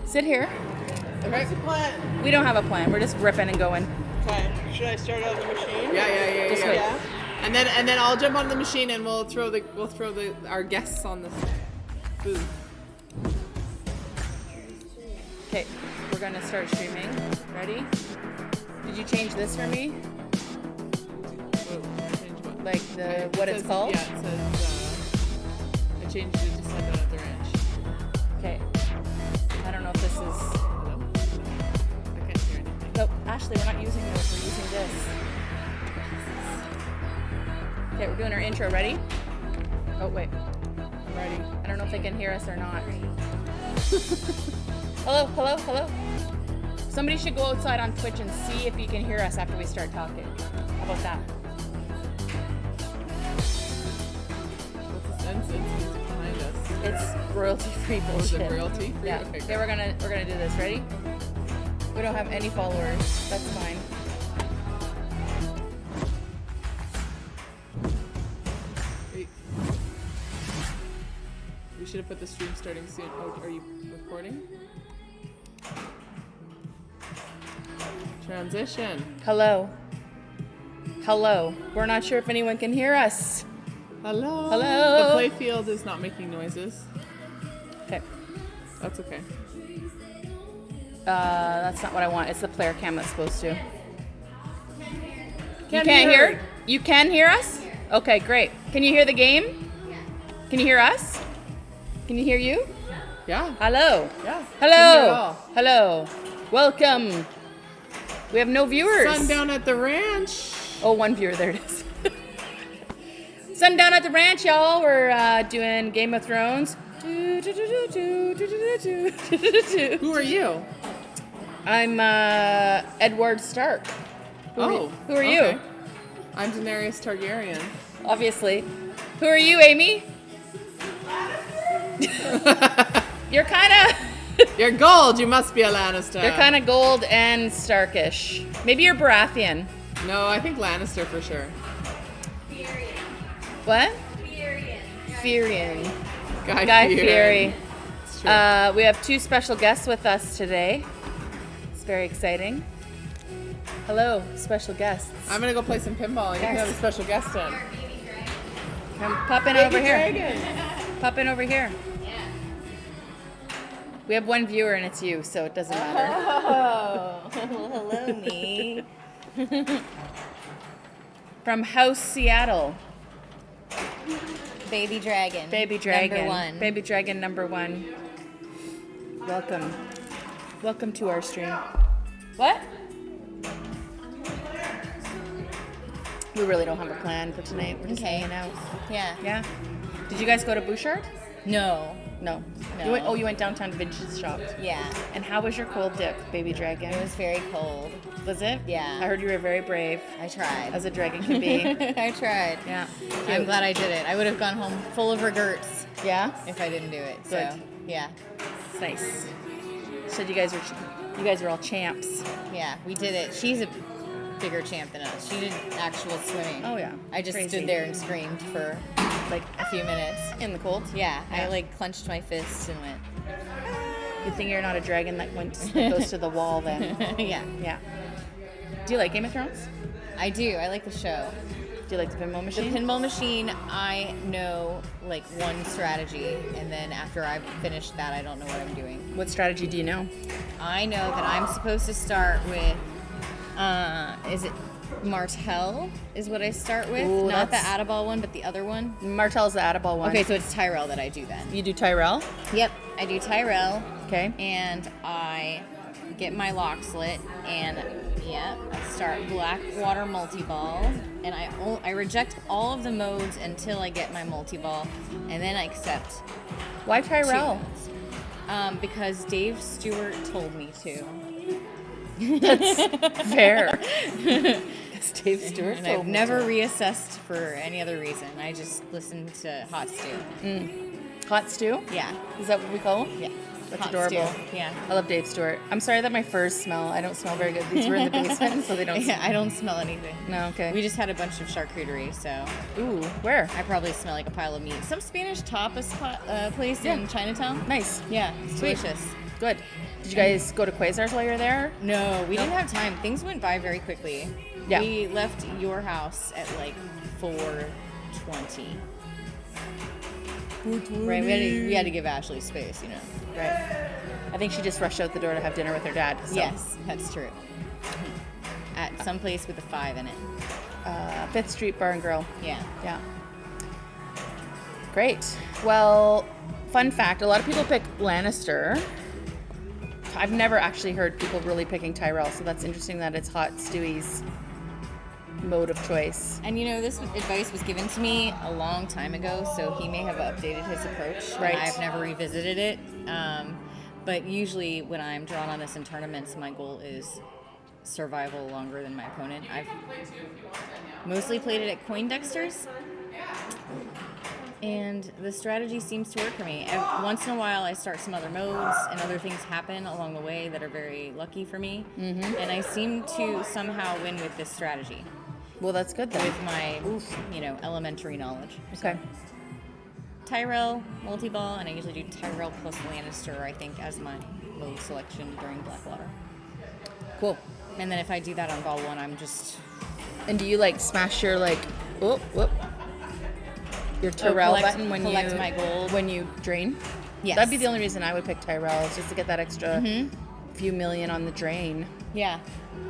Sit here. Okay. What's the plan? We don't have a plan. We're just ripping and going. Okay. Should I start on the machine? Yeah. Just wait. Yeah. And then I'll jump on the machine and we'll throw our guests on the booth. Okay, we're gonna start streaming. Ready? Did you change this for me? Change what? Like what it's called? Yeah, it says I changed it to Sundown at the ranch. Okay. I don't know if this is. Hello? I can't hear anything. No, Ashley, we're not using those. We're using this. Okay, we're doing our intro. Ready? Oh wait. Ready. I don't know if they can hear us or not. Hello. Somebody should go outside on Twitch and see if you can hear us after we start talking. How about that? What's the sense behind us? It's royalty-free Oh, is bullshit. it royalty? Yeah. Okay, Okay, we're gonna do this. Ready? We don't have any followers. That's fine. Wait. We should have put the stream starting soon. Oh, are you recording? Transition. Hello. We're not sure if anyone can hear us. Hello. Hello. The playfield is not making noises. Okay. That's okay. That's not what I want. It's the player cam that's supposed to. You Can't can't hear. hear? You can hear us? Okay, great. Can you hear the game? Can you hear us? Can you hear you? Yeah. Hello. Yeah. Can hear it Hello. all. Hello. Welcome. We have no viewers. Sundown at the ranch. Oh, one viewer. There it is. Sundown at the ranch, y'all. We're doing Game of Thrones. Who are you? I'm Edward Stark. Who are you? Okay. I'm Daenerys Targaryen. Obviously. Who are you, Amy? You're kind of You're gold. You must be a Lannister. you're kind of gold and Starkish. Maybe you're Baratheon. No, I think Lannister for sure. What? Tyrion. Guy Fieri. It's true. We have two special guests with us today. It's very exciting. Hello, special guests. I'm gonna go play some pinball. You can Yes. have a special guest in. Come pop in over here. Pop in over here. We have one viewer and it's you, so it doesn't matter. Oh, hello, me. From House Seattle. Baby Dragon. Baby Dragon. Number one. Baby Dragon number 1. Welcome. Welcome to our stream. What? We really don't have a plan for tonight. We're just Okay. hanging out. Yeah. Yeah? Did you guys go to Bouchard? No. No. No. You went downtown to Vintage Shop. Yeah. And how was your cold dip, Baby Dragon? It was very cold. Was it? Yeah. I heard you were very brave, I tried. as a dragon can be. I tried. Yeah. I'm glad I did it. I would have gone home full of regrets Yeah? if I didn't do it. So, Good. yeah. It's nice. Said you guys are all champs. Yeah, we did it. She's a bigger champ than us. She did actual swimming. Oh, yeah. I just Crazy. stood there and screamed for like a few minutes. In the cold? Yeah, Yeah. I like clenched my fists and went, Good thing you're not a dragon that goes to the wall then. yeah. Yeah. Do you like Game of Thrones? I do. I like the show. Do you like the pinball The machine? pinball machine, I know like one strategy, and then after I've finished that, I don't know what I'm doing. What strategy do you know? I know that I'm supposed to start with, is it Martell is what I start with? Ooh, Not the that's- Adaball one, but the other one. Martell's the Adaball one. Okay, so it's Tyrell that I do then. You do Tyrell? Yep, I do Tyrell, Okay. and I get my lock slit, and yeah, I start Blackwater multi-ball, and I reject all of the modes until I get my multi-ball, and then I accept Why 2 Tyrell? modes. Because Dave Stewart told me to. Fair. Because Dave Stewart And told I've me never to. reassessed for any other reason. I just listened to Hot Stew. Hot stew? Yeah. Is that what we call him? Yeah. That's Hot adorable. Stew. Yeah. I love Dave Stewart. I'm sorry that my furs smell. I don't smell very good. These were in the basement, so they don't Yeah, I don't smell anything. No, okay. We just had a bunch of charcuterie, so Ooh, where? I probably smell like a pile of meat. Some Spanish tapas place in Chinatown. Nice. Yeah, it's Sweet. delicious. Good. Did you guys go to Quasars while you were there? No, we didn't have time. Things went by very quickly. Yeah. We left your house at like 4:20. Right, we had to give Ashley space, you know. Right. I think she just rushed out the door to have dinner with her dad. So. Yes, that's true. At some place with a 5 in it. 5th Street Bar and Grill. Yeah. Yeah. Great. Well, fun fact, a lot of people pick Lannister. I've never actually heard people really picking Tyrell, so that's interesting that it's Hot Stewie's mode of choice. And this advice was given to me a long time ago, so he may have updated his approach. Right. And I've never revisited it. But usually when I'm drawn on this in tournaments, my goal is survival longer than my opponent. I've mostly played it at Coindexter's. And the strategy seems to work for me. Once in a while, I start some other modes, and other things happen along the way that are very lucky for me. Mm-hmm. And I seem to somehow win with this strategy. Well, that's good then. With my, elementary knowledge. Okay. Tyrell, multi-ball, and I usually do Tyrell plus Lannister, I think, as my mode selection during Blackwater. Cool. And then if I do that on ball 1, I'm just... And do you smash your your Tyrell button when collect you my gold when you drain? Yes. That'd be the only reason I would pick Tyrell, is just to get that extra few million on the drain. Yeah.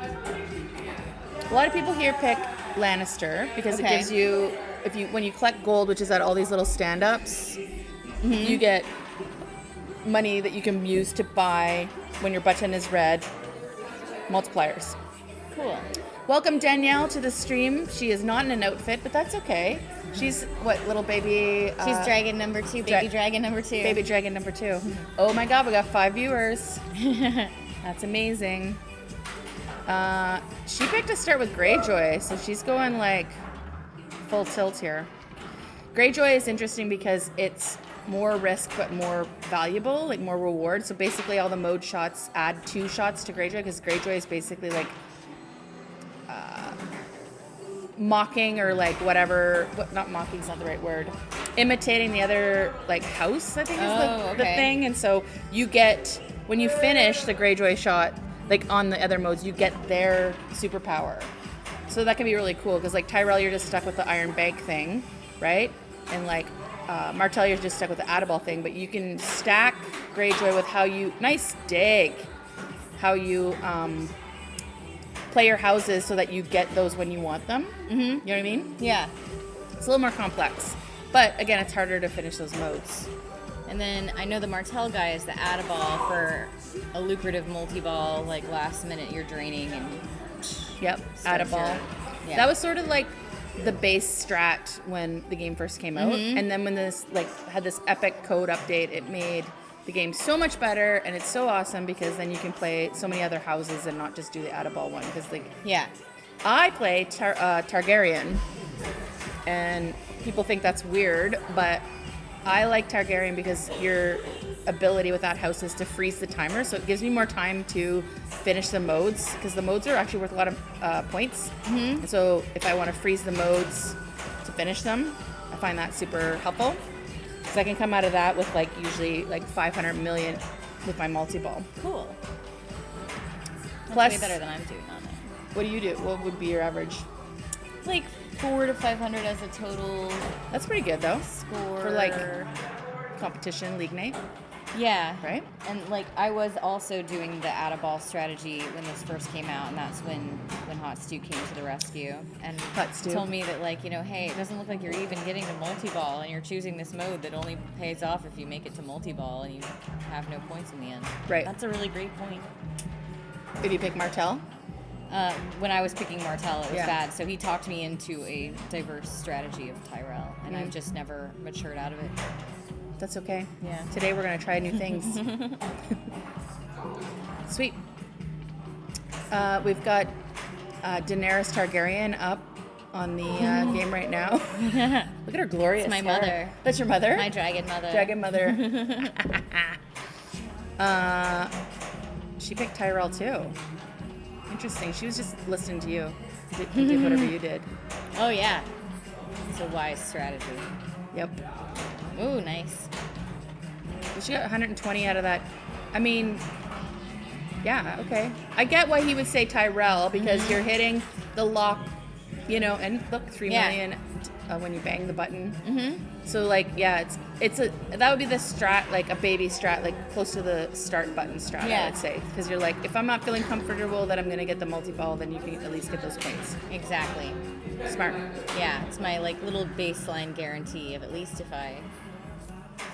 A lot of people here pick Lannister because it Okay. gives you, when you collect gold, which is at all these little stand-ups, you get money that you can use to buy, when your button is red, multipliers. Cool. Welcome Danielle to the stream. She is not in an outfit, but that's okay. She's little baby? She's dragon number 2, baby dragon number 2. Baby dragon number 2. Oh my God, we got 5 viewers. That's amazing. She picked to start with Greyjoy, so she's going full tilt here. Greyjoy is interesting because it's more risk but more valuable, more reward. So basically all the mode shots add 2 shots to Greyjoy, because Greyjoy is basically mocking or whatever, not mocking's not the right word, imitating the other house, I think is the thing. And so you get, when you finish the Greyjoy shot, on the other modes, you get their superpower. So that can be really cool, because Tyrell, you're just stuck with the Iron Bank thing, right? And Martell, you're just stuck with the Adaball thing, but you can stack Greyjoy with how you play your houses so that you get those when you want them. Mm-hmm. You know what I mean? Yeah. It's a little more complex. But again, it's harder to finish those modes. And then I know the Martell guy is the Adaball for a lucrative multi-ball, last minute you're draining and... Yep, Adaball. Yeah. That was sort of the base strat when the game first came out. And then when this had this epic code update, it made the game so much better, and it's so awesome because then you can play so many other houses and not just do the Adaball one. Because I play Targaryen, and people think that's weird, but I like Targaryen because your ability with that house is to freeze the timer, so it gives me more time to finish the modes, because the modes are actually worth a lot of points. And so if I want to freeze the modes to finish them, I find that super helpful. Because I can come out of that with usually 500 million with my multi-ball. Cool. That's Plus, way better than I'm doing on it. What do you do? What would be your average? 400 to 500 as a total That's pretty good though. score. For competition, league night, yeah. right? And I was also doing the Adaball strategy when this first came out, and that's when Hot Stew came to the rescue and Hot Stew told me that hey, it doesn't look like you're even getting to multi-ball, and you're choosing this mode that only pays off if you make it to multi-ball and you have no points in the end. Right. That's a really great point. If you pick Martell? When I was picking Martell, it was Yeah. bad, so he talked me into a diverse strategy of Tyrell, and I've just never matured out of it. That's okay. Yeah. Today we're going to try new things. Sweet. We've got Daenerys Targaryen up on the game right now. Look at her glorious It's my hair. mother. That's your mother? My dragon mother. Dragon mother. She picked Tyrell too. Interesting. She was just listening to you. Did whatever you did. Oh yeah, it's a wise strategy. Yep. Ooh, nice. She got 120 out of that I mean, yeah, okay. I get why he would say Tyrell because you're hitting the lock, and look, 3 Yeah. million when you bang the button. So like, yeah, that would be the strat, like a baby strat, like close to the start button strat, I Yeah. would say. Because you're like, if I'm not feeling comfortable that I'm going to get the multi-ball, then you can at least get those points. Exactly. Smart. Yeah, it's my like little baseline guarantee of at least if I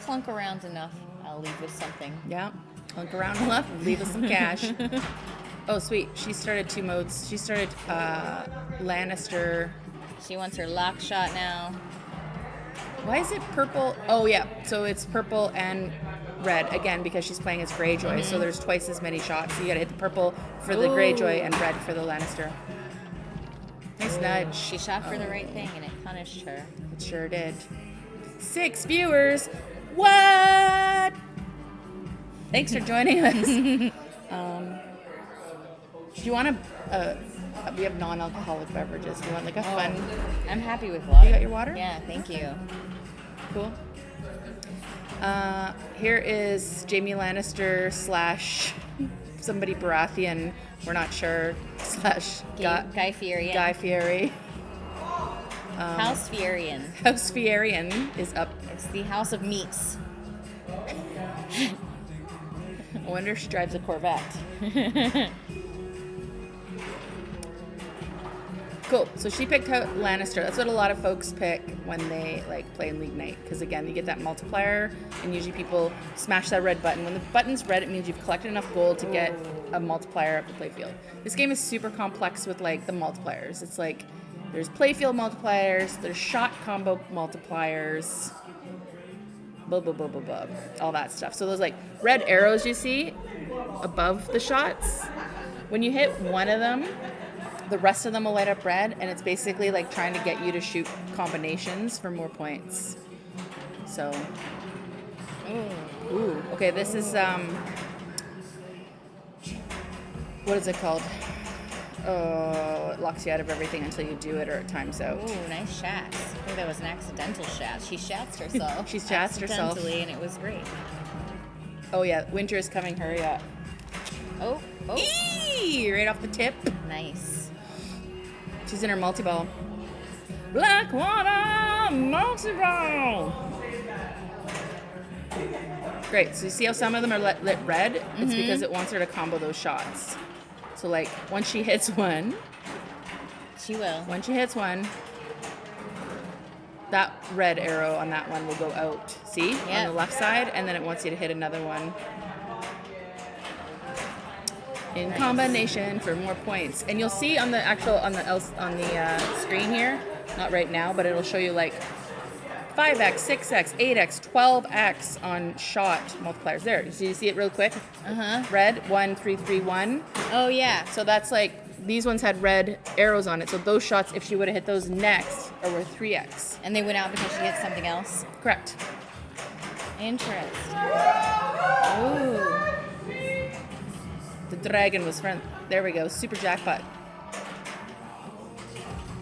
clunk around enough, I'll leave with something. Yeah. Clunk around enough, leave us some cash. Oh, sweet. She started 2 modes. She started Lannister. She wants her lock shot now. Why is it purple? Oh, yeah. So it's purple and red, again, because she's playing as Greyjoy. So there's twice as many shots. So you got to hit the purple for the Greyjoy and red for the Lannister. Nice nudge. She shot for the right thing and it punished her. It sure did. 6 viewers. What? Thanks for joining us. Do you want we have non-alcoholic beverages. Do you want like a fun? I'm happy with water. You got your water? Yeah, thank you. Cool. Here is Jaime Lannister / somebody Baratheon. We're not sure / Guy Fieri. Guy Fieri. House Fierian. House Fierian is up. It's the House of Meats. I wonder if she drives a Corvette. Cool. So she picked out Lannister. That's what a lot of folks pick when they like play in League Night. Because again, you get that multiplier, and usually people smash that red button. When the button's red, it means you've collected enough gold to get a multiplier of the playfield. This game is super complex with like the multipliers. It's like there's playfield multipliers, there's shot combo multipliers, blah blah blah blah blah, all that stuff. So those like red arrows you see above the shots, when you hit one of them, the rest of them will light up red, and it's basically like trying to get you to shoot combinations for more points. So, ooh, okay, this is what is it called? Oh, it locks you out of everything until you do it or it times out. Ooh, nice shats. I think that was an accidental shat. She shats herself. She shats herself. Accidentally, and it was great. Oh yeah, winter is coming. Hurry up! Oh, Eee! Right off the tip. nice. She's in her multi-ball. Blackwater multi-ball. Great. So you see how some of them are lit red? It's because it wants her to combo those shots. So like once she hits one, She will. that red arrow on that one will go out. See? On Yep. the left side, and then it wants you to hit another one. In combination for more points. And you'll see on the screen here, not right now, but it'll show you like 5x, 6x, 8x, 12x on shot multipliers. There, so you see it real quick? Red, 1, 3, 3, 1. Oh, yeah. So that's like, these ones had red arrows on it. So those shots, if she would have hit those next, are worth 3x. And they went out because she hit something else? Correct. Interesting. Ooh. The dragon was front. There we go. Super jackpot.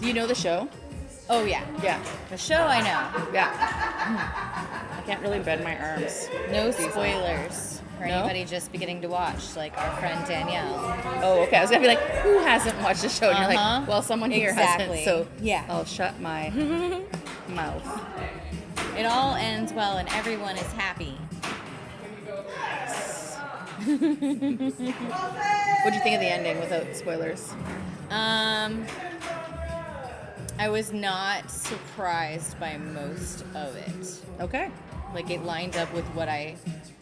Do you know the show? Oh, yeah. Yeah. The show I know. Yeah. I can't really bend my arms. No spoilers for No? anybody just beginning to watch, like our friend Danielle. Oh, okay. I was gonna be like, who hasn't watched the show? And you're Uh-huh. like, well, someone here Exactly. hasn't. So Yeah. I'll shut my mouth. It all ends well and everyone is happy. What'd you think of the ending without spoilers? I was not surprised by most of it. Okay. Like it lined up with what I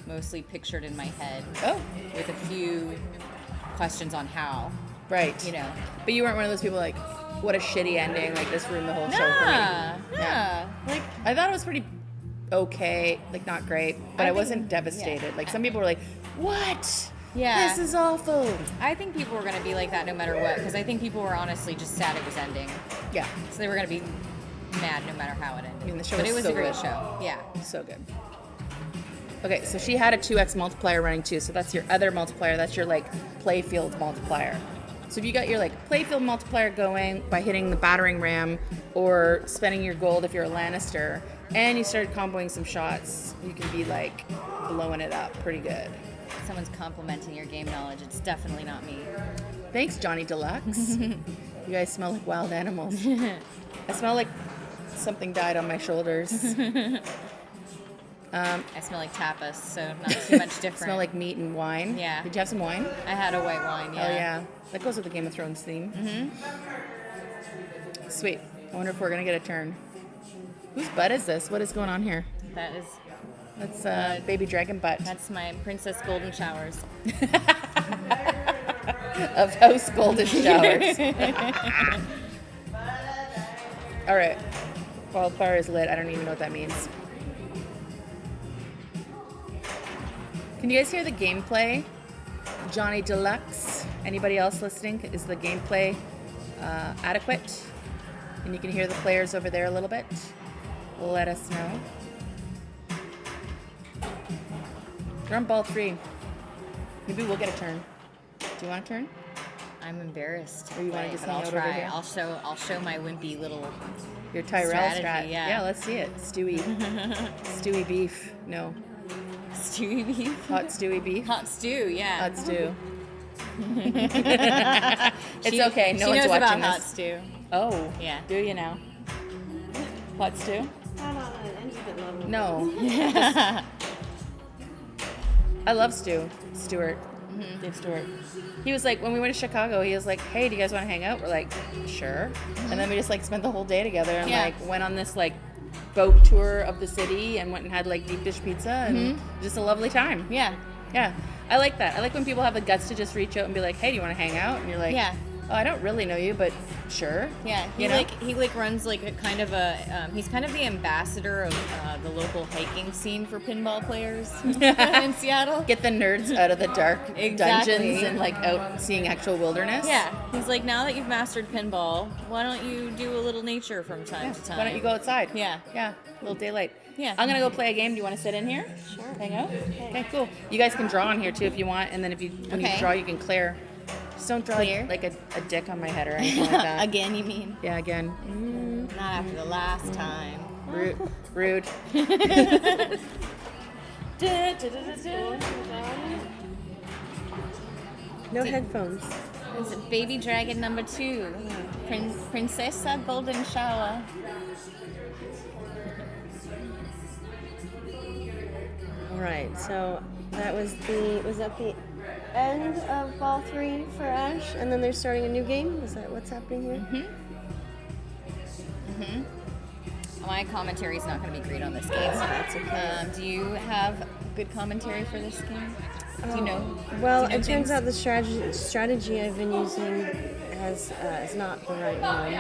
mostly pictured in my head, Oh, with a few questions on how, right. you know. But you weren't one of those people like, what a shitty ending. Like this ruined the whole show for me. Nah. Like, I thought it was pretty okay, like not great, but I think- wasn't devastated. yeah. Like some people were like, what? Yeah. This is awful. I think people were gonna be like that no matter what, because I think people were honestly just sad it was ending. Yeah. So they were gonna be mad no matter how it ended. I mean, the show but was it was so a great good. show. Yeah. So good. Okay, so she had a 2x multiplier running too. So that's your other multiplier. That's your like playfield multiplier. So if you got your like playfield multiplier going by hitting the battering ram or spending your gold if you're a Lannister, and you started comboing some shots, you can be like blowing it up pretty good. someone's complimenting your game knowledge. It's definitely not me. Thanks, Johnny Deluxe. You guys smell like wild animals. I smell like something died on my shoulders. I smell like tapas, so not too much different. Smell like meat and wine. Yeah. Did you have some wine? I had a white wine, yeah. Oh, yeah. That goes with the Game of Thrones theme. Mm-hmm. Sweet. I wonder if we're going to get a turn. Whose butt is this? What is going on here? That is, That's baby dragon butt. that's my Princess Golden Showers. Of House Golden Showers. All right. Wildfire is lit. I don't even know what that means. Can you guys hear the gameplay? Johnny Deluxe. Anybody else listening? Is the gameplay adequate? And you can hear the players over there a little bit? Let us know. We're on ball 3. Maybe we'll get a turn. Do you want a turn? I'm embarrassed. Or you wanna but just I'll hang out over try. here? I'll show my wimpy little. Your Tyrell Strategy, strat. yeah. Let's see it. Stewie. Stewie beef. No. Stewy beef. Hot stewy beef. Hot stew, yeah. Hot stew. It's She- okay. No she one's knows watching about this. hot stew. Oh. Yeah. Do you now? Hot stew? Not on an intimate level. No. I love Stuart. Dave Stewart. He was like, when we went to Chicago, he was like, hey, do you guys want to hang out? We're like, sure. And then we just like spent the whole day together and Yeah. like went on this like boat tour of the city and went and had like deep dish pizza and just a lovely time. Yeah. Yeah. I like that. I like when people have the guts to just reach out and be like, hey, do you want to hang out? And you're like, Yeah. oh, I don't really know you, but sure. Yeah, You know? he runs like a kind of a he's kind of the ambassador of the local hiking scene for pinball players in Seattle. Get the nerds out of the dark Exactly. dungeons and like out seeing actual wilderness. Yeah, he's like, now that you've mastered pinball, why don't you do a little nature from time to time? Why don't you go outside? Yeah. Yeah. A little daylight. Yeah. I'm gonna go play a game. Do you want to sit in here? Sure. Hang out? Okay, cool. You guys can draw on here too if you want, and then if you when you Okay. draw you can clear. Just don't draw Clear? like a dick on my head or anything like that. Again, you mean? Yeah, again. Not after the last time. Rude. Rude. No headphones. Is it Baby Dragon number 2? Princessa Golden Shower. All right, so that was that the end of ball 3 for Ash, and then they're starting a new game. Is that what's happening here? My commentary is not going to be great on this game. That's okay. Do you have good commentary for this game? Do you know? Well, do you know it turns things? out the strategy I've been using is not the right one.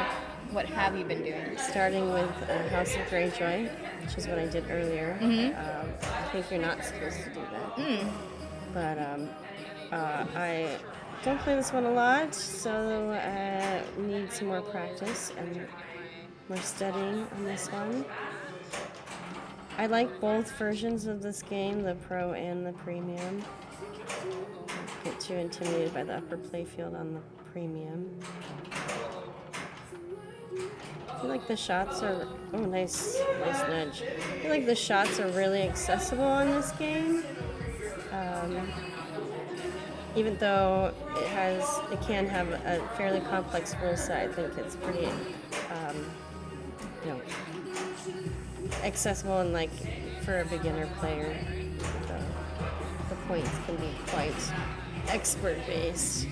What have you been doing? Starting with House of Greyjoy, which is what I did earlier. I think you're not supposed to do that. But I don't play this one a lot, so I need some more practice and more studying on this one. I like both versions of this game, the Pro and the Premium. I get too intimidated by the upper playfield on the Premium. I feel like the shots are nice nudge. I feel like the shots are really accessible on this game. Even though it can have a fairly complex rule set, I think it's pretty accessible and like for a beginner player. The points can be quite expert based.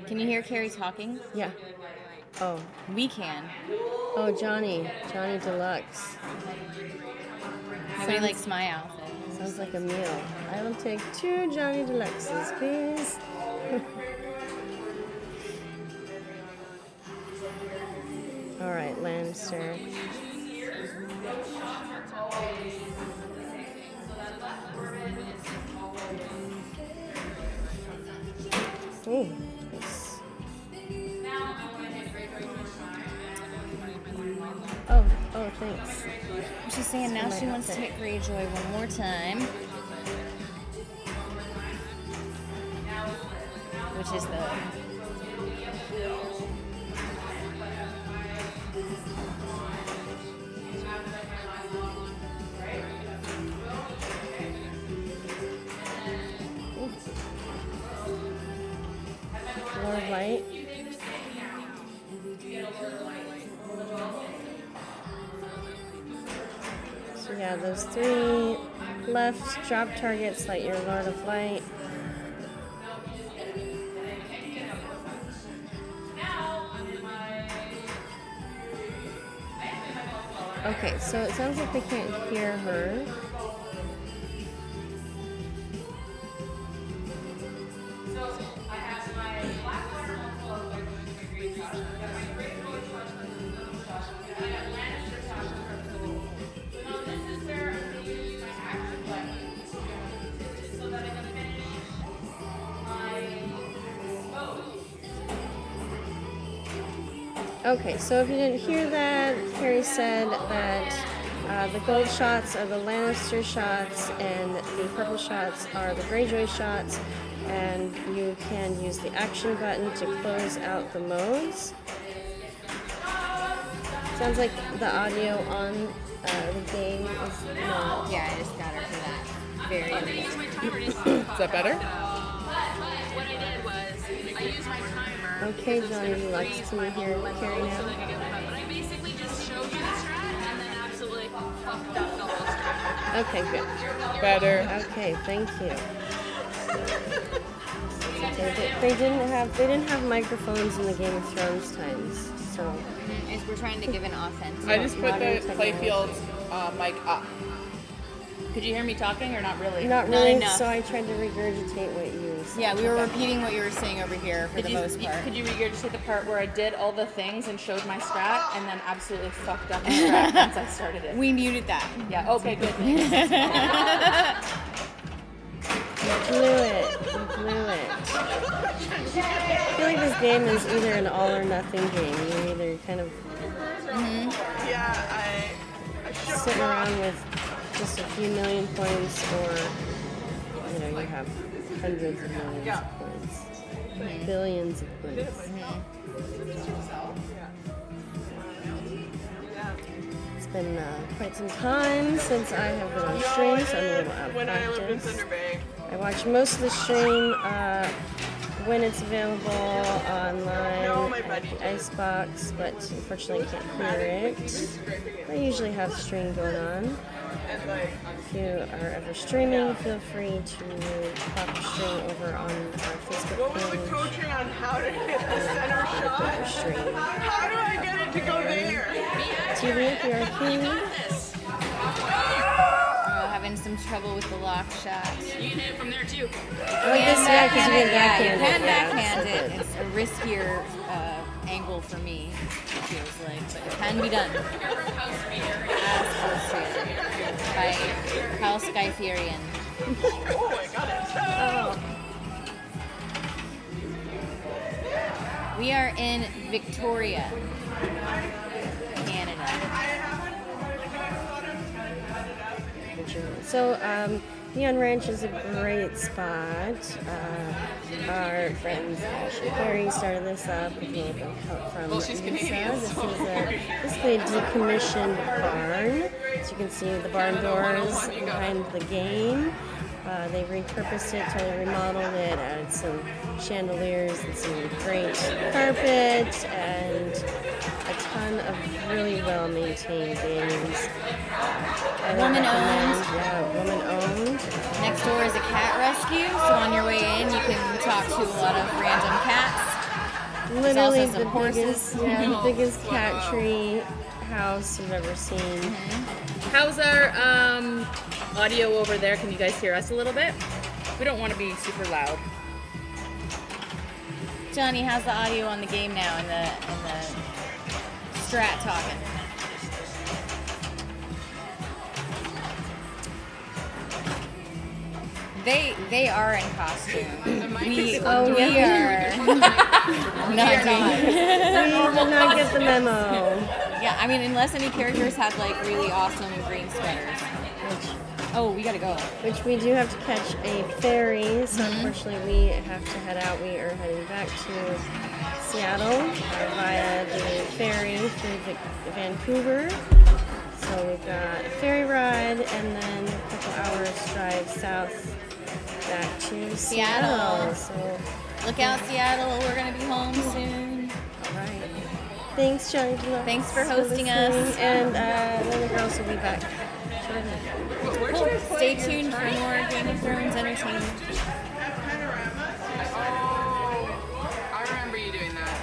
Can you hear Carrie talking? Yeah. Oh. We can. Oh, Johnny Deluxe. Nobody likes my outfit. Sounds like a meal. I will take 2 Johnny Deluxes, please. All right, Lannister. Ooh, nice. Oh, thanks. She's saying now she wants to hit Greyjoy one more time. Which is the... Lord of Light. So yeah, those 3 left drop targets like your Lord of Light. Okay, so it sounds like they can't hear her. Okay, so if you didn't hear that, Carrie said that the gold shots are the Lannister shots and the purple shots are the Greyjoy shots, and you can use the action button to close out the modes. Sounds like the audio on the game is not. Yeah, I just got her for that. Very amazing. Is that better? What I did was I used my timer. Okay, Johnny, you like to hear Carrie now. But I basically just showed you the strat and then absolutely fucked up the whole strat. Okay, good. Better. Okay, thank you. They didn't have microphones in the Game of Thrones times, so. We're trying to give an authentic. I just put the Modern playfield mic up. Could you hear me talking or not really? Not really, enough. so I tried to regurgitate what you said. Yeah, we were repeating what you were saying over here for Could the you, most part. could you regurgitate the part where I did all the things and showed my strat and then absolutely fucked up my strat once I started it? We muted that. Yeah, okay, good. You blew it. You blew it. I feel like this game is either an all or nothing game. You either kind of Yeah, I sit around with just a few million points, or you have hundreds of millions of points, billions of points. It's been quite some time since I have been on stream, so I'm a little out of practice. I watch most of the stream when it's available online at the Icebox, but unfortunately I can't hear it. I usually have stream going on. If you are ever streaming, feel free to pop your stream over on our Facebook page. Coaching on how to hit the center shot. Your stream. How do I get it to go there? TV at the arcade. Having some trouble with the lock shot. You can hit it from there too. Oh, I guess, yeah, because you get Yeah, you backhanded. can Yeah, backhand so it. good. It's a riskier angle for me, it feels like, but it can be done. As illustrated by Kyle Skytherian. We are in Victoria, Canada. So, Neon Ranch is a great spot. Our friends Ashley Carey started this up with a little bit of help from Lisa. This is basically a decommissioned barn. As you can see, the barn doors behind the game. They repurposed it, totally remodeled it, added some chandeliers and some great carpet and a ton of really well-maintained games. Woman owned. Yeah, woman owned. Next door is a cat rescue, so on your way in, you can talk to a lot of random cats. Literally also some the horses. biggest cat tree house you've ever seen. How's our audio over there? Can you guys hear us a little bit? We don't want to be super loud. Johnny, how's the audio on the game now and the strat talking? They are in costume. We are not doing it. We did not get the memo. Yeah, I mean, unless any characters had like really awesome green sweaters. Oh, we gotta go. Which we do have to catch a ferry, so unfortunately we have to head out. We are heading back to Seattle via the ferry through Vancouver. So we've got a ferry ride and then a couple hours drive south back to Seattle. So, Look out, Seattle. We're going to be home soon. all right. Thanks, Johnny Deluxe. Thanks for hosting us. listening. And then the girls will be back shortly. Cool. Stay tuned for more Game of Thrones entertainment. I remember you doing that.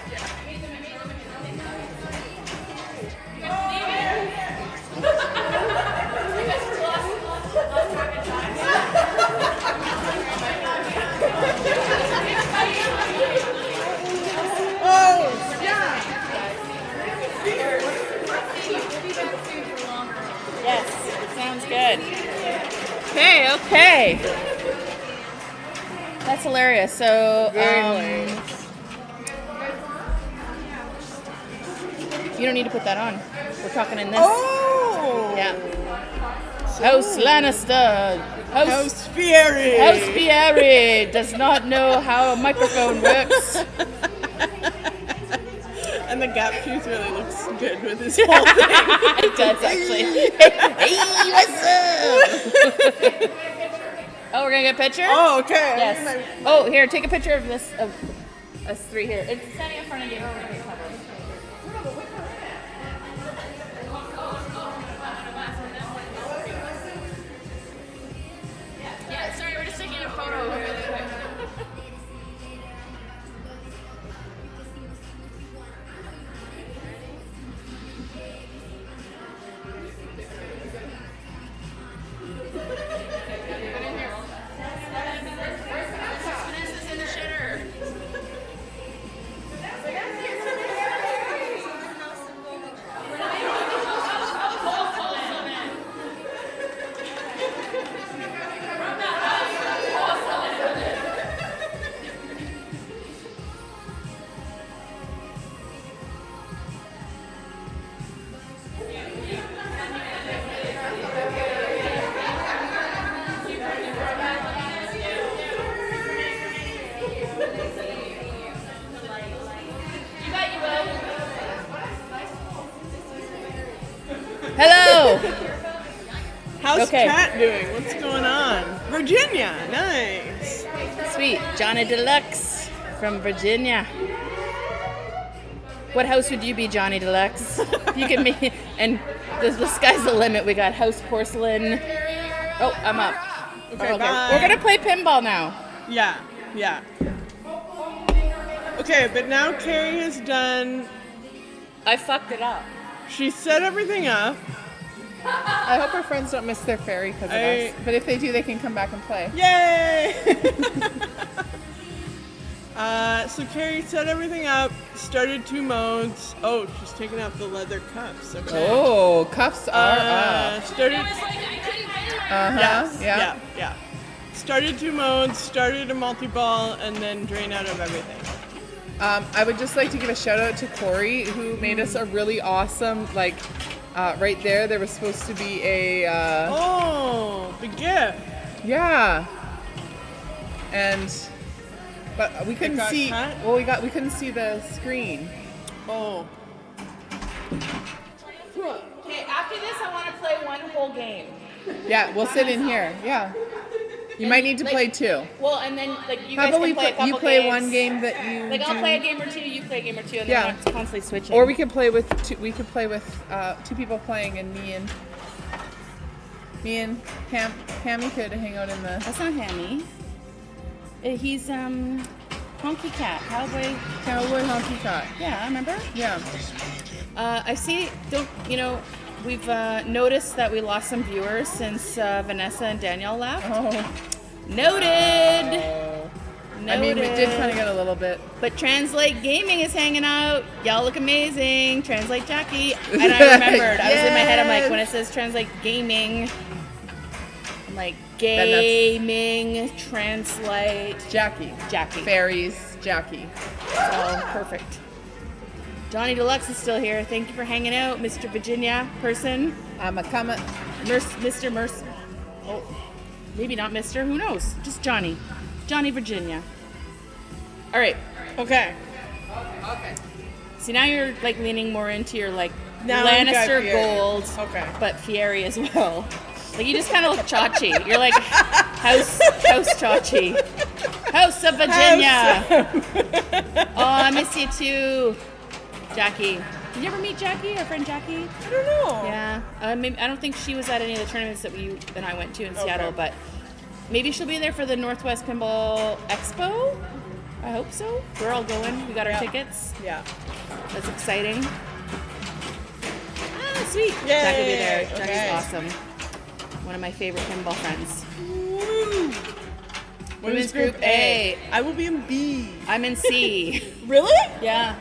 Yes, sounds good. Okay. That's hilarious. So, you don't need to put that on. We're talking in this. Oh! Yeah. House Lannister. House Fury! House Fieri does not know how a microphone works. And the gap tooth really looks good with his whole thing. It does actually. Hey, what's up? Oh, we're gonna get a picture? Oh, okay. Yes. Oh, here, take a picture of this of us three here. It's standing in front of you. Yeah, sorry, we're just taking a photo really quick. Vanessa's in the shitter. Hello. How's Okay. Kat doing? What's going on? Virginia, nice. Sweet. Johnny Deluxe from Virginia. What house would you be, Johnny Deluxe? You can be, and the sky's the limit. We got house porcelain. Oh, I'm up. Okay, bye. We're gonna play pinball now. Yeah, yeah. Okay, but now Carrie has done. I fucked it up. She set everything up. I hope our friends don't miss their ferry because of us. But if they do, they can come back and play. Yay! So Carrie set everything up, started 2 modes. Oh, she's taking out the leather cups. Okay. Oh, cuffs are up. Started. I was like, I couldn't find Uh-huh. Yeah. Yeah. Started 2 modes, started a multi-ball, and then drain out of everything. I would just like to give a shout out to Corey, who made us a really awesome, like, right there was supposed to be a, Oh, the gift. yeah. But we couldn't got see, cut? well, we couldn't see the screen. Oh. Okay, after this, I want to play one whole game. Yeah, we'll sit in here, yeah. You might need to like- play 2. Well, and then like you How guys about can we play a couple you play games. one game that you Like I'll do- play a game or 2, you play a game or 2, and Yeah. then we're constantly switching. Or we could play with 2. We could play with 2 people playing, and me and Pammy could hang out in the That's not Hammy. He's Honky Cat, Cowboy. cowboy honky cat. Yeah, I remember. Yeah. I see. We've noticed that we lost some viewers since Vanessa and Danielle left. Oh. Noted. I mean, we did kind of get a little bit. But Translate Gaming is hanging out. Y'all look amazing. Translate Jackie. And I remembered. I was in my head. I'm like, when it says Translate Gaming, I'm like, gaming, translate. Jackie. Fairies, Jackie. So perfect. Johnny Deluxe is still here. Thank you for hanging out, Mr. Virginia person. I'm a comment. Mr. Merce. Oh, maybe not Mr. Who knows? Just Johnny. Johnny Virginia. All right. Okay. See, now you're like leaning more into your like Now I've got Lannister Fieri. gold, Okay. but Fieri as well. Like you just kind of look Chachi. You're like House Chachi. House of Virginia. Oh, I miss you too, Jackie. Did you ever meet Jackie, our friend Jackie? I don't know. Yeah. Maybe, I don't think she was at any of the tournaments that you and I went to in Seattle, but maybe she'll be there for the Northwest Pinball Expo. I hope so. We're all going. We got our tickets. Yeah. That's exciting. Ah, sweet. Yay. Jack will be there. Jack Okay. is awesome. One of my favorite pinball friends. Woo. Women's Group A. I will be in B. I'm in C. Really? Yeah.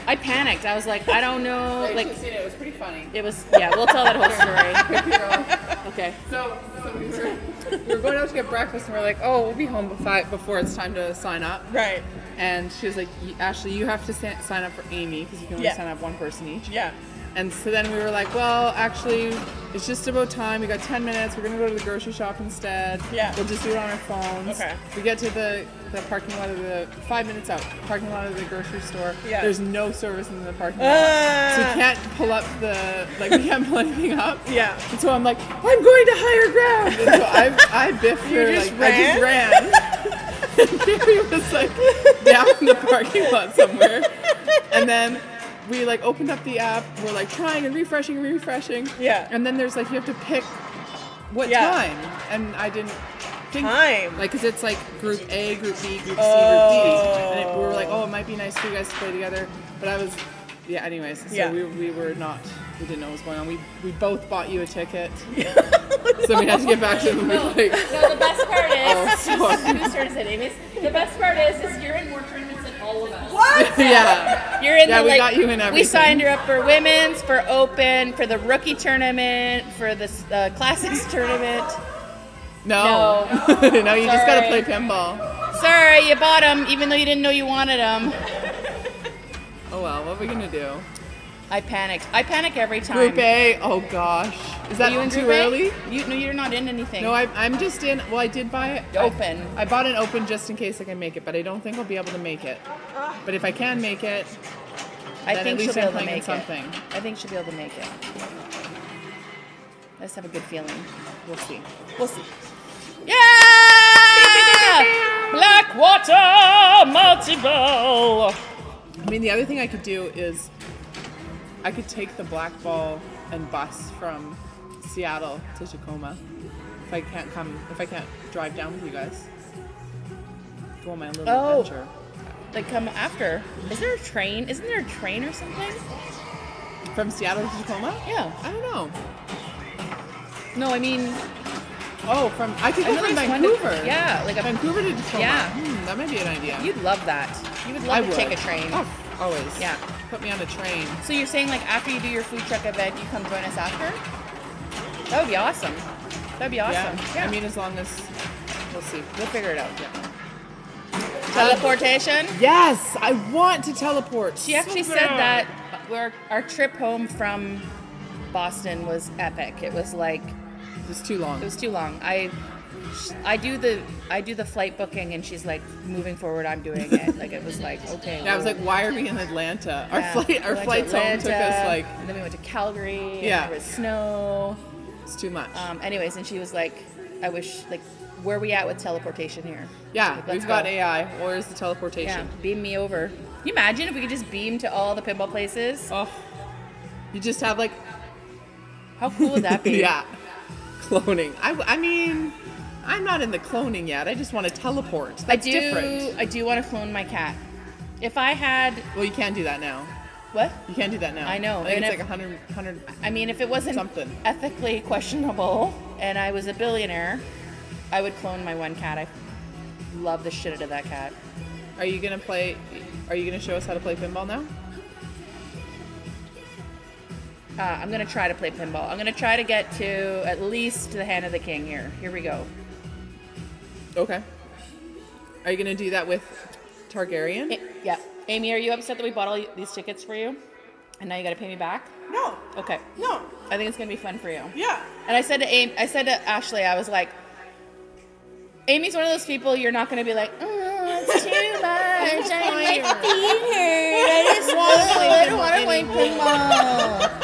I panicked. I was like, I don't know. You Like, should have seen it. It was pretty funny. it was, yeah, we'll tell that whole story. Okay. So we were going out to get breakfast, and we're like, oh, we'll be home before it's time to sign up. Right. And she was like, Ashley, you have to sign up for Amy because you can only sign up one person each. Yeah. And so then we were like, well, actually, it's just about time. We got 10 minutes. We're going to go to the grocery shop instead. Yeah. We'll just do it on our phones. Okay. We get to the parking lot of the, 5 minutes out, parking lot of the grocery store. Yeah. There's no service in the parking lot. So we can't pull up we can't pull anything up. Yeah. And so I'm like, I'm going to higher ground. And so I biffed her. just I just ran. And Jerry was like down in the parking lot somewhere. And then we like opened up the app. We're like trying and refreshing. Yeah. And then there's like, you have to pick what time. And I didn't think. Time. Like, because it's like group A, group B, group C, Oh. group D. And we were like, oh, it might be nice for you guys to play together. But I was, yeah, anyways. So Yeah. we were not, we didn't know what was going on. We both bought you a ticket. So we had to get back to the movie. Like, No, the best part is, oh, sorry. whose turn is it, Amy's? The best part is you're in more tournaments than all of us. What? Yeah. You're in Yeah, the, we like, got you in we everything. signed her up for women's, for open, for the rookie tournament, for the classics tournament. No. No, you just got to Sorry. play pinball. Sorry, you bought them, even though you didn't know you wanted them. Oh, well, what are we going to do? I panicked. I panic every time. Group A, oh gosh. Is that Are you in too Group A? early? No, you're not in anything. No, I'm just in, well, I did buy it. Open. I bought an open just in case I can make it, but I don't think I'll be able to make it. But if I can make it, I then think at she'll least be I'm able to playing in make something. it. I think she'll be able to make it. I just have a good feeling. We'll see. We'll see. Yeah! Blackwater multi-ball. I mean, the other thing I could do is I could take the black ball and bus from Seattle to Tacoma if I can't drive down with you guys. Go on my little adventure. Like come after. Is there a train? Isn't there a train or something? From Seattle to Tacoma? Yeah. I don't know. No, I mean, Oh, I could I go know from there's one Vancouver. yeah, like a. Vancouver to Tacoma. Yeah. That might be an idea. You'd love that. You would love I to would. take a train. Oh, always. Yeah. Put me on a train. So you're saying like after you do your food truck event, you come join us after? That would be awesome. That'd be awesome. Yeah. I mean, as long as we'll see. We'll figure it out. Yeah. Teleportation. Yes, I want to teleport. She actually said that our trip home from Boston was epic. It was like It was too long. it was too long. I do the flight booking, and she's like, moving forward, I'm doing it. Like it was like okay. Yeah, I was like, why are we in Atlanta? Our yeah. flight, our We went to flights home took us Atlanta, like and then we went to Calgary. Yeah. And there was snow. it's too much. Anyways, and she was like, I wish like, where are we at with teleportation here? Yeah, Like, let's we've got go. AI. Where's the Yeah, teleportation? beam me over. Can you imagine if we could just beam to all the pinball places? Oh, you just have like How cool would that be? yeah, cloning. I mean, I'm not in the cloning yet. I just want to teleport. That's different. I do want to clone my cat. If I had Well, you can't do that now. what? You can't do that now. I know, I think and it's if- like 100. I mean, if it wasn't Something. ethically questionable and I was a billionaire, I would clone my one cat. I love the shit out of that cat. Are you gonna play? Are you gonna show us how to play pinball now? I'm gonna try to play pinball. I'm gonna try to get to at least the hand of the king here. Here we go. Okay. Are you gonna do that with Targaryen? Yeah. Amy, are you upset that we bought all these tickets for you? And now you gotta pay me back? No. Okay. No. I think it's gonna be fun for you. Yeah. And I said to Ashley, I was like, Amy's one of those people you're not gonna be like, oh, it's too much. I don't want to play pinball.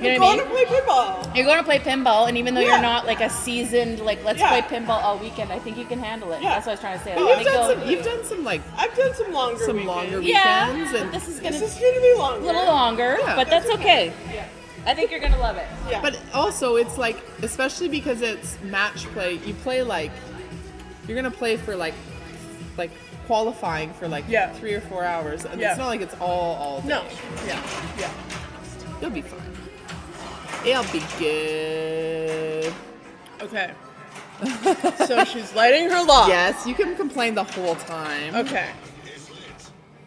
You know I'm what I going mean? to play pinball. You're going to play pinball, and even though Yeah. you're not like a seasoned, like, let's Yeah. play pinball all weekend, I think you can handle it. Yeah. That's what I was trying to say. But I think you've done some like I've done some longer longer weekends. yeah, weekends, but and this is gonna This is going to be a longer. little longer, Yeah. but that's okay. Yeah. I think you're gonna love it. Yeah. but also it's like, especially because it's match play, you play like, you're gonna play for like qualifying for like Yeah. 3 or 4 hours, and Yeah. it's not like it's all day. No. Yeah. Yeah. You'll be fine. It'll be good. Okay. So she's lighting her lock. Yes, you can complain the whole time. Okay.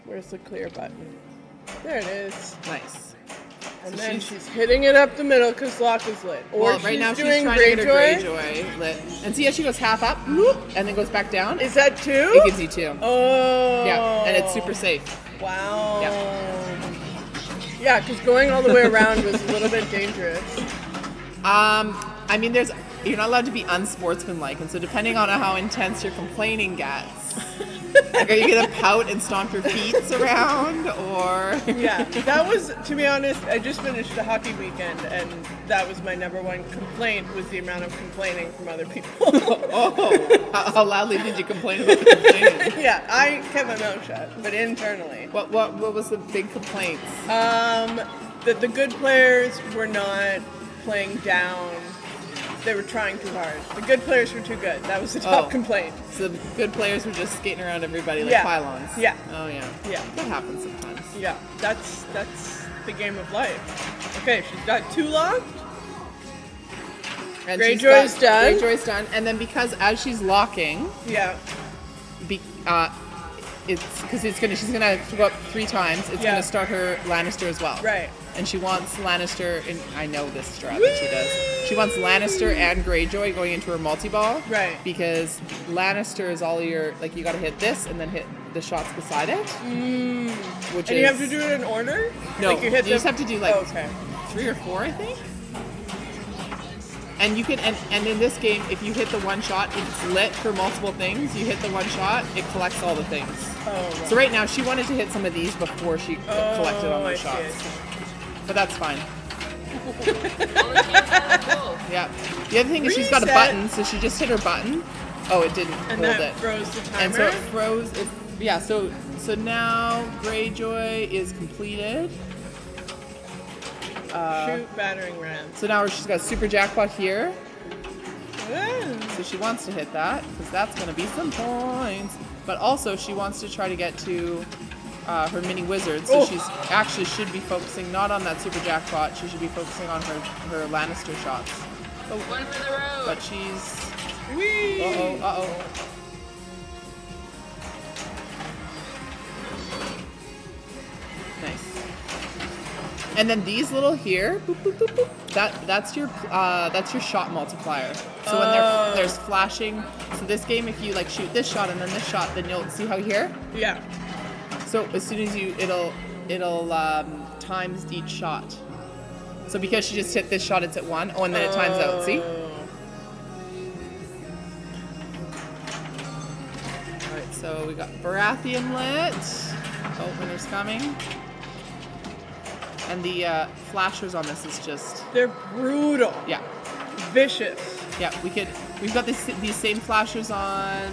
Where's the clear button? There it is. Nice. And So then she's- she's hitting it up the middle because lock is lit. Or Well, right now she's doing trying to get her Greyjoy. Greyjoy lit. And see how she goes half up, whoop, and then goes back down? Is that two? It gives you 2. Oh. Yeah, and it's super safe. Wow. Yeah. Yeah, because going all the way around was a little bit dangerous. I mean, you're not allowed to be unsportsmanlike, and so depending on how intense your complaining gets, like, are you gonna pout and stomp your feet around, or? Yeah, that was, to be honest, I just finished a hockey weekend, and that was my number one complaint, was the amount of complaining from other people. Oh, how loudly did you complain about the complaining? Yeah, I kept my mouth shut, but internally. What was the big complaints? That the good players were not playing down. They were trying too hard. The good players were too good. That was the top Oh. complaint. So the good players were just skating around everybody like Yeah. pylons. Yeah. Oh yeah. Yeah. That happens sometimes. Yeah, that's the game of life. Okay, she's got 2 locked. And Greyjoy's done. Greyjoy's done, and then because as she's locking, Yeah. she's gonna go up 3 times. It's Yeah. gonna start her Lannister as well. Right. And she wants Lannister, and I know this strat that she does. She wants Lannister and Greyjoy going into her multi-ball. Right. Because Lannister is all your, like, you gotta hit this and then hit the shots beside it. Which And is, you have to do it in order? No, Like you hit you just have to do like Oh, okay. 3 or 4, I think. And you can, and in this game, if you hit the one shot, if it's lit for multiple things, you hit the one shot, it collects all the things. Oh, right. So right now, she wanted to hit some of these before she collected all I those see, I shots. see. But that's fine. All the games are cool. Yeah. The other thing is she's got a Reset. button, so she just hit her button. Oh, it didn't And hold that it. froze the timer? And so it froze. Yeah. So now Greyjoy is completed. Shoot battering ram. So now she's got super jackpot here. Ah. So she wants to hit that because that's going to be some points. But also she wants to try to get to her mini wizard. So Oh. she's actually should be focusing not on that super jackpot. She should be focusing on her Lannister shots. One for the road. But she's Whee! uh-oh. Nice. And then these little here, boop, boop, boop, boop, that's your shot multiplier. So when there's flashing, so this game, if you like shoot this shot and then this shot, then you'll see how here. Yeah. So as soon as it'll times each shot. So because she just hit this shot, it's at 1. Oh, and then it times out. See? All right. So we got Baratheon lit. Oh, winter's coming. And the flashers on this is just, They're brutal. yeah. Vicious. Yeah, we've got these same flashers on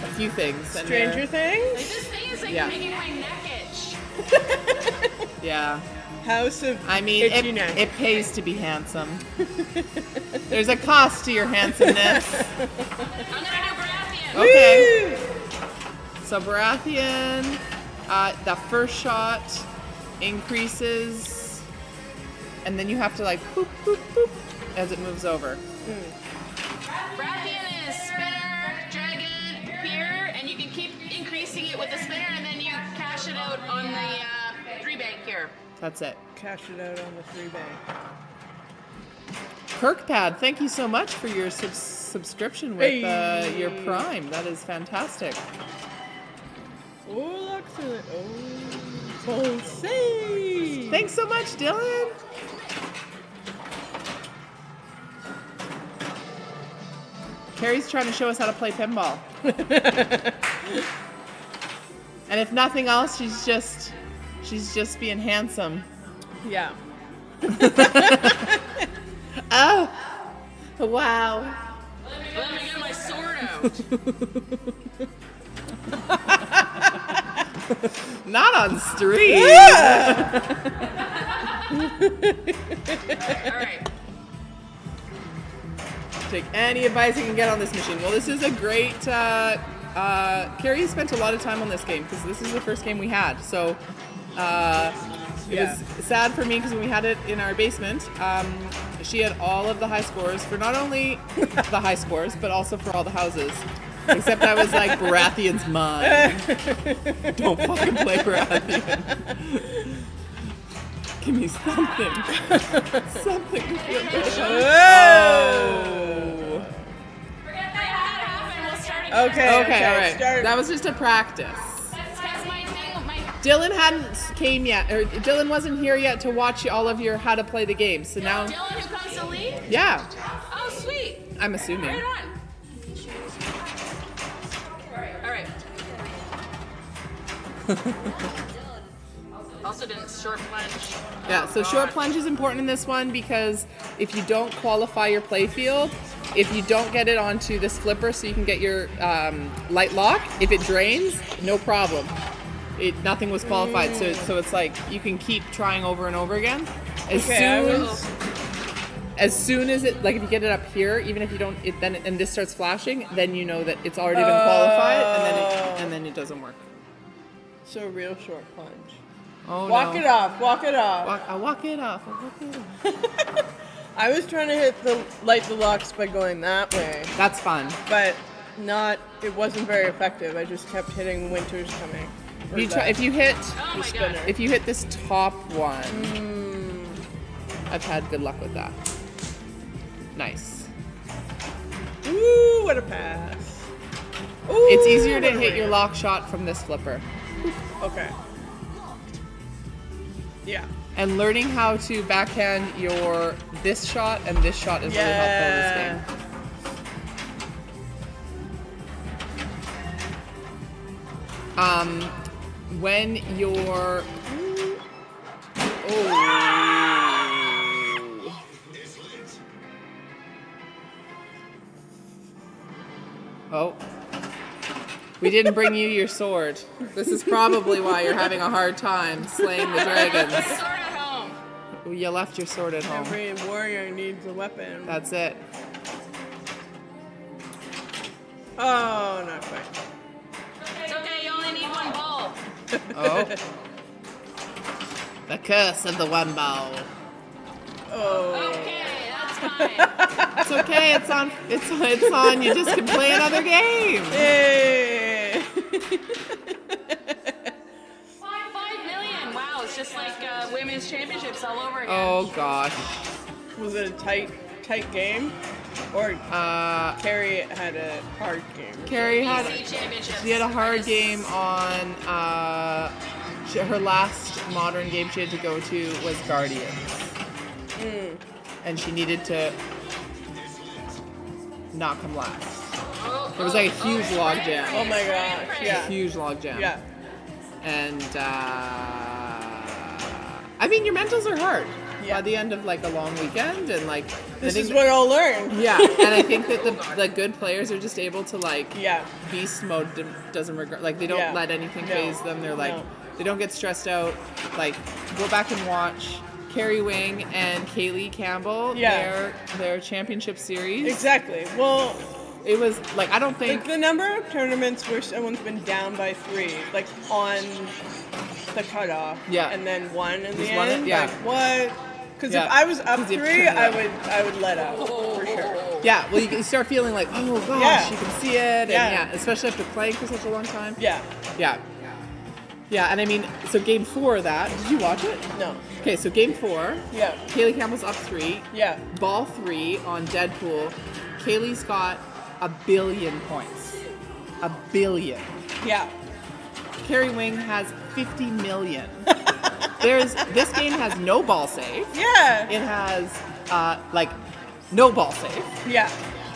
a few things. And Stranger Like, Things? this thing is like Yeah. making my neck itch. Yeah. House of I mean, Itchy Neck. it pays to be handsome. There's a cost to your handsomeness. I'm gonna do Baratheon. Okay. So Baratheon, the first shot increases, and then you have to like boop, boop, boop as it moves over. Baratheon is spinner, dragon, here, and you can keep increasing it with the spinner, and then you cash it out on the 3 bank here. That's it. Cash it out on the 3 bank. Kirkpad, thank you so much for your subscription with Hey. your Prime. That is fantastic. Oh, look to it. Oh, say. Thanks so much, Dylan. Carrie's trying to show us how to play pinball. And if nothing else, she's just being handsome. Yeah. Oh, wow. Let me get my sword out. Not on stream. All right. Take any advice you can get on this machine. Well, this is a great. Carrie spent a lot of time on this game because this is the first game we had. So it was sad for me because when we had it in our basement, she had all of the high scores for not only the high scores but also for all the houses. Except I was like, Baratheon's mine. Don't fucking play Baratheon. Give me something. Something to feel good. Oh. Forget that happened. We'll start again. Okay, Okay, all right. Start. That was just a practice. That's my thing. My Dylan hadn't came yet, or Dylan wasn't here yet to watch all of your how to play the game. So now, Dylan who comes to lead? yeah, Oh, sweet. I'm assuming. Right on. All right. Also didn't short plunge. Yeah, so short plunge is important in this one because if you don't qualify your play field, if you don't get it onto this flipper so you can get your light lock, if it drains, no problem. Nothing was qualified, so it's like you can keep trying over and over again. As soon as it, like if you get it up here, even if you don't, and this starts flashing, then you know that it's already been qualified, and then it doesn't work. So real short plunge. Oh Walk no. it off. Walk it off. I walk it off. I was trying to light the locks by going that way, That's fun. but it wasn't very effective. I just kept hitting Winter's coming. Or If you hit Oh my spinner. god. If you hit this top one, I've had good luck with that. Nice. Ooh, what a pass. Ooh, It's easier to what a hit your win. lock shot from this flipper. Okay. Yeah. And learning how to backhand this shot and this shot is really helpful in this game. When you're Oh. We didn't bring you your sword. This is probably why you're having a hard time slaying the dragons. Sword at home. You left your sword at home. Every warrior needs a weapon. That's it. Oh, not quite. It's okay. You only need one ball. Oh. The curse of the one ball. Oh. Okay, that's fine. It's okay, it's on. You just can play another game. Yay! 5 million. Wow, it's just like women's championships all over again. Oh gosh. Was it a tight game? Or Carrie had a hard game? Carrie BC had championships. she had a hard game on her last modern game she had to go to was Guardians. And she needed to not come last. It was like a huge log jam. Oh my gosh, yeah. Huge log jam. Yeah. And I mean, your mentals are hard Yeah. by the end of like a long weekend, and like This is what I'll learn. yeah. And I think that the good players are just able to like Yeah. beast mode doesn't regret, like they don't Yeah. let anything No. phase them. They're like No. they don't get stressed out. Like go back and watch Carrie Wing and Kaylee Campbell Yeah. their championship series. Exactly. Well, It was like I don't think like the number of tournaments where someone's been down by 3, like on the cutoff, Yeah. and then won in the Just won it? end. Yeah. Like what? Because Yeah. if I was up 'Cause you have to 3, turn it up. I would let up for sure. yeah. Well, you start feeling like oh gosh, Yeah. you can see it, and Yeah. yeah, especially after playing for such a long time. Yeah. Yeah. Yeah, and I mean, so game 4 of that, did you watch it? No. Okay, so game 4, Yeah. Kaylee Campbell's up 3, Yeah. ball 3 on Deadpool. Kaylee's got 1 billion points. 1 billion. Yeah. Carrie Wing has 50 million. This game has no ball save. Yeah. It has like no ball save, Yeah.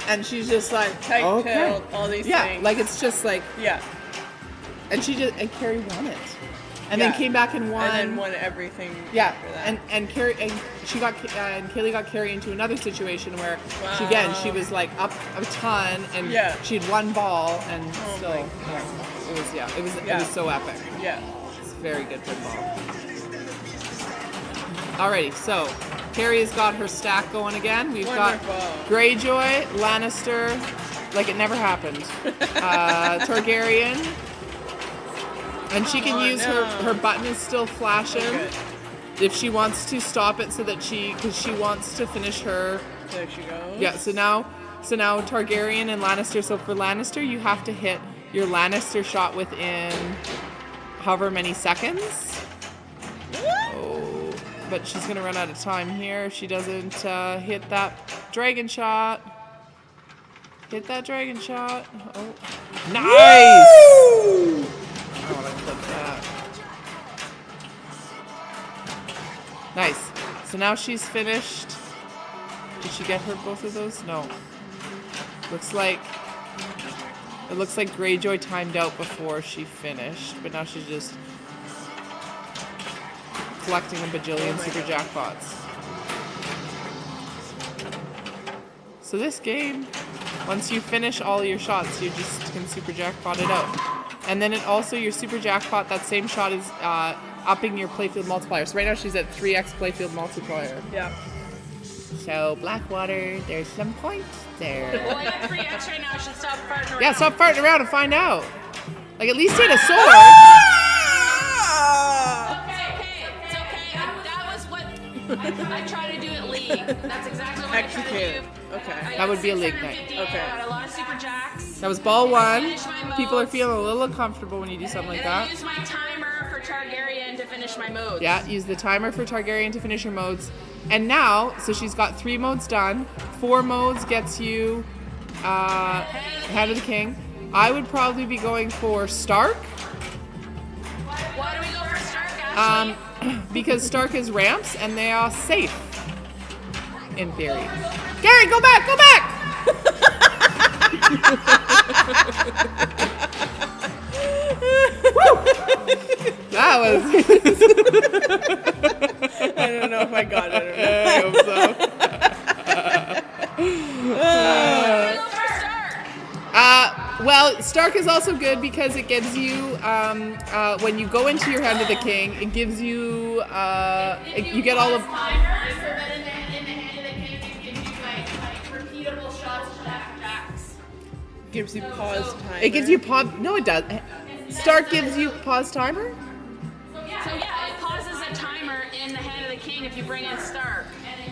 and she's just like Tight okay. tail, all these Yeah, things. like it's just like, Yeah. and Carrie won it. and then came back and won. And then won everything. Yeah, after that. and Carrie and Kaylee got Carrie into another situation where she was like up a ton and she had one ball and still it was so epic. Yeah. It's very good pinball. Alrighty, so Carrie has got her stack going again. We've got Greyjoy, Lannister, like it never happened. Targaryen. And she can use her button is still flashing. Okay. If she wants to stop it so that because she wants to finish her. There she goes. Yeah, so now Targaryen and Lannister. So for Lannister, you have to hit your Lannister shot within however many seconds. Oh, but she's gonna run out of time here if she doesn't hit that dragon shot. Hit that dragon shot. Oh, nice! Woo! I want to clip that. Nice. So now she's finished. Did she get her both of those? No. It looks like Greyjoy timed out before she finished, but now she's just collecting a bajillion super jackpots. So this game, once you finish all your shots, you just can super jackpot it out. And then your super jackpot, that same shot is upping your playfield multiplier. So right now she's at 3x playfield multiplier. Yeah. So Blackwater, there's some points there. Well, I got 3x right now. I should stop farting around. Yeah, stop farting around and find out. Like at least hit a sword. Okay, it's okay. That was what I try to do at League. That's exactly what I try to Execute. do. Okay. That would be a League night. Okay. I got a lot of super jacks. That was ball one. Finish my People are modes. feeling a little uncomfortable when you do something like And then I that. use my timer for Targaryen to finish my modes. Yeah, use the timer for Targaryen to finish her modes. And now, so she's got 3 modes done. 4 modes gets you Hand of the King. I would probably be going for Stark. Why do we go for Stark, Ashley? Because Stark is ramps and they are safe. In theory. Gary, go back! Go back! That was. I don't know if I got it or not. I hope so. Why do we go for Stark? Well, Stark is also good because it gives you, when you go into your Hand of the King, it gives you, you get all of. So that in the Hand of the King, it gives you like repeatable shots of jacks. Gives you pause time. It gives you pause. No, it does. Stark gives you pause timer. So yeah, it pauses a timer in the Hand of the King if you bring in Stark,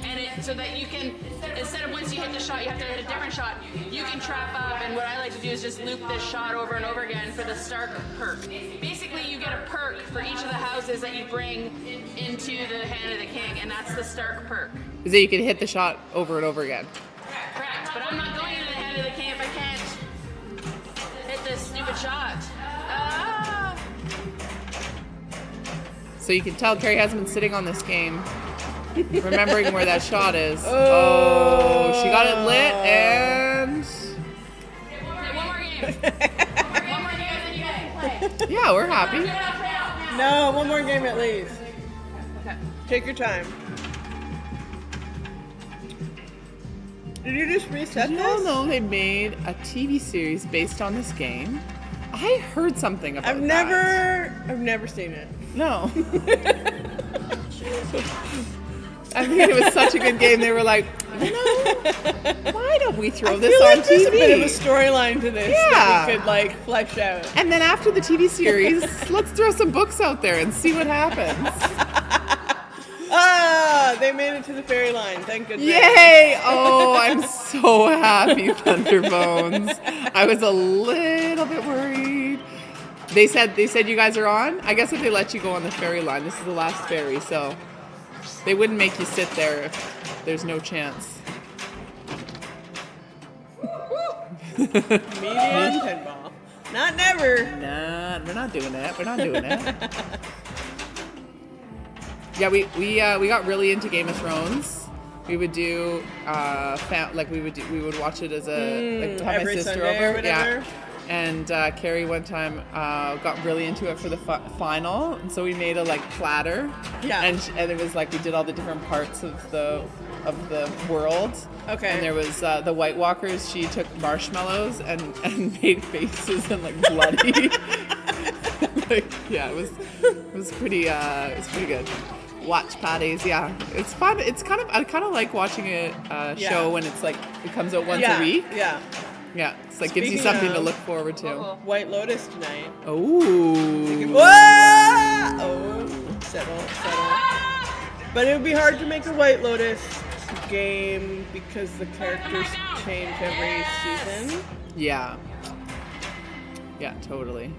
and so that you can, instead of once you hit the shot, you have to hit a different shot. You can trap up, and what I like to do is just loop this shot over and over again for the Stark perk. Basically, you get a perk for each of the houses that you bring into the Hand of the King, and that's the Stark perk. Is that you can hit the shot over and over again. Correct, but I'm not going into the Hand of the King if I can't hit this stupid shot. So you can tell Carrie hasn't been sitting on this game, remembering where that shot is. Oh, she got it lit and. Okay, one more game. One more game, then you guys play. Yeah, we're happy. No, one more game at least. Okay. Take your time. Did you just reset Did you this? all know they made a TV series based on this game? I heard something about I've that. never seen it. No. I mean, it was such a good game. They were like, why don't we throw this I feel on like there's TV? a bit of a storyline to this that Yeah. we could like flesh out. And then after the TV series, let's throw some books out there and see what happens. They made it to the fairy line. Thank goodness. Yay! Oh, I'm so happy, Thunderbones. I was a little bit worried. They said you guys are on. I guess if they let you go on the ferry line, this is the last ferry, so they wouldn't make you sit there if there's no chance. Medium pinball. Not never. Nah, we're not doing that. We're not doing that. Yeah, we got really into Game of Thrones. We would do we would watch it as a like to have my Every sister Sunday over. or whatever. And Carrie one time got really into it for the final, and so we made a like platter. Yeah. And it was like we did all the different parts of the world. Okay. And there was the White Walkers. She took marshmallows and made faces and like bloody. Like, yeah, it was pretty good. Watch parties, yeah, it's fun. It's I kind of like watching a show when it's like it comes out once a week. Yeah. Yeah, it's like gives you Speaking something to of- look forward to. White Lotus tonight. Oh, Whoa! Oh, settle. But it would be hard to make a White Lotus game because the characters change every season. yeah, totally.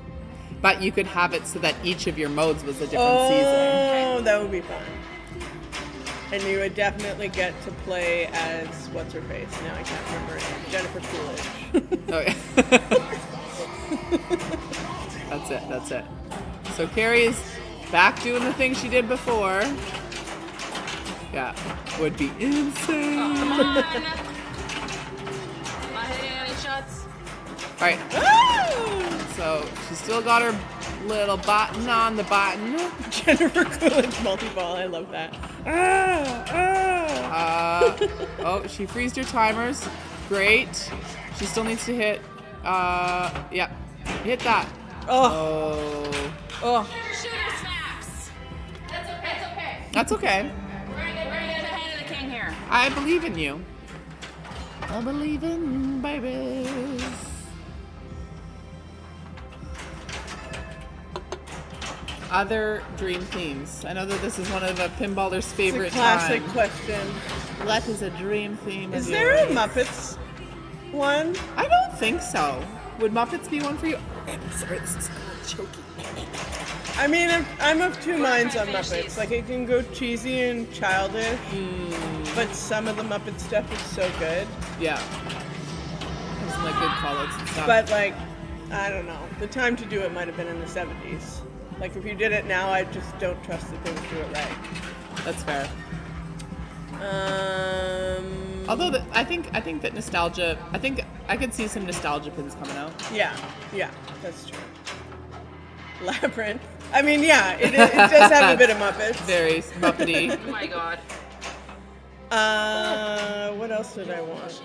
But you could have it so that each of your modes was a different season. Oh, that would be fun. And you would definitely get to play as what's her face? Now I can't remember her name. Jennifer Coolidge. Oh yeah. That's it. So Carrie's back doing the thing she did before. Yeah, would be insane. Come on. Not hitting any shots. All right. So she's still got her little button on the button. Jennifer Coolidge multi-ball. I love that. Oh, she freezed her timers. Great. She still needs to hit. Yeah. Hit that. Oh. Shooter snaps. That's okay. That's okay. We're gonna get ahead of the king here. I believe in you. I believe in babies. Other dream themes. I know that this is one of a pinballer's It's a favorite classic time. question. What is a dream theme? Is of there a yours? Muppets one? I don't think so. Would Muppets be one for you? Sorry, this is choky. I mean, I'm of two minds on Muppets. Like, it can go cheesy and childish, but some of the Muppet stuff is so good. Yeah. There's some like good call-outs and stuff. But, like, I don't know. The time to do it might have been in the 70s. Like, if you did it now, I just don't trust that they would do it right. That's fair. Although I think that nostalgia. I think I could see some nostalgia pins coming out. Yeah, that's true. Labyrinth. I mean, yeah, it does have a bit of Muppets. Very Muppety. Oh my god. What else did I want?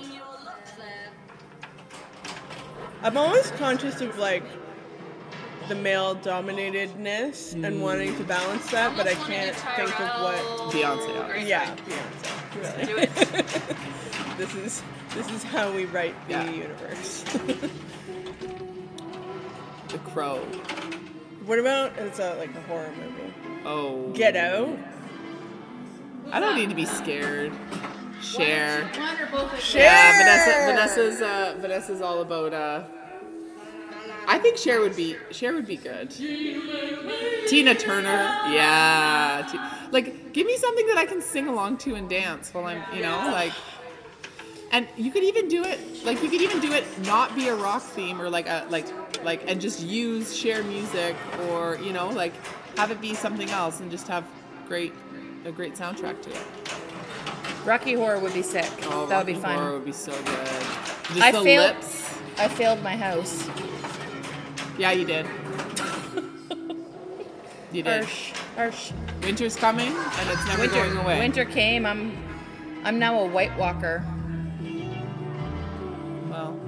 I'm always conscious of, like, the male dominatedness and wanting to balance that, but I can't think of what. Beyonce. Yeah, Beyonce. Really. Do it. This is how we write the Yeah. universe. The Crow. What about it's like a horror movie? Oh. Get Out. I don't need to be scared. Cher. One or both of Cher. Yeah, Vanessa's all about. I think Cher would be good. Tina Turner. Yeah. Like, give me something that I can sing along to and dance while I'm, like. And you could even do it, not be a rock theme or and just use Cher music or, like have it be something else and just have a great soundtrack to it. Rocky Horror would be sick. Oh, That would be Rocky fun. Horror would be so good. Just I the failed. lips. I failed my house. Yeah, you did. You did. Arsh. Winter's coming and it's never going away. Winter came. I'm now a White Walker. Well,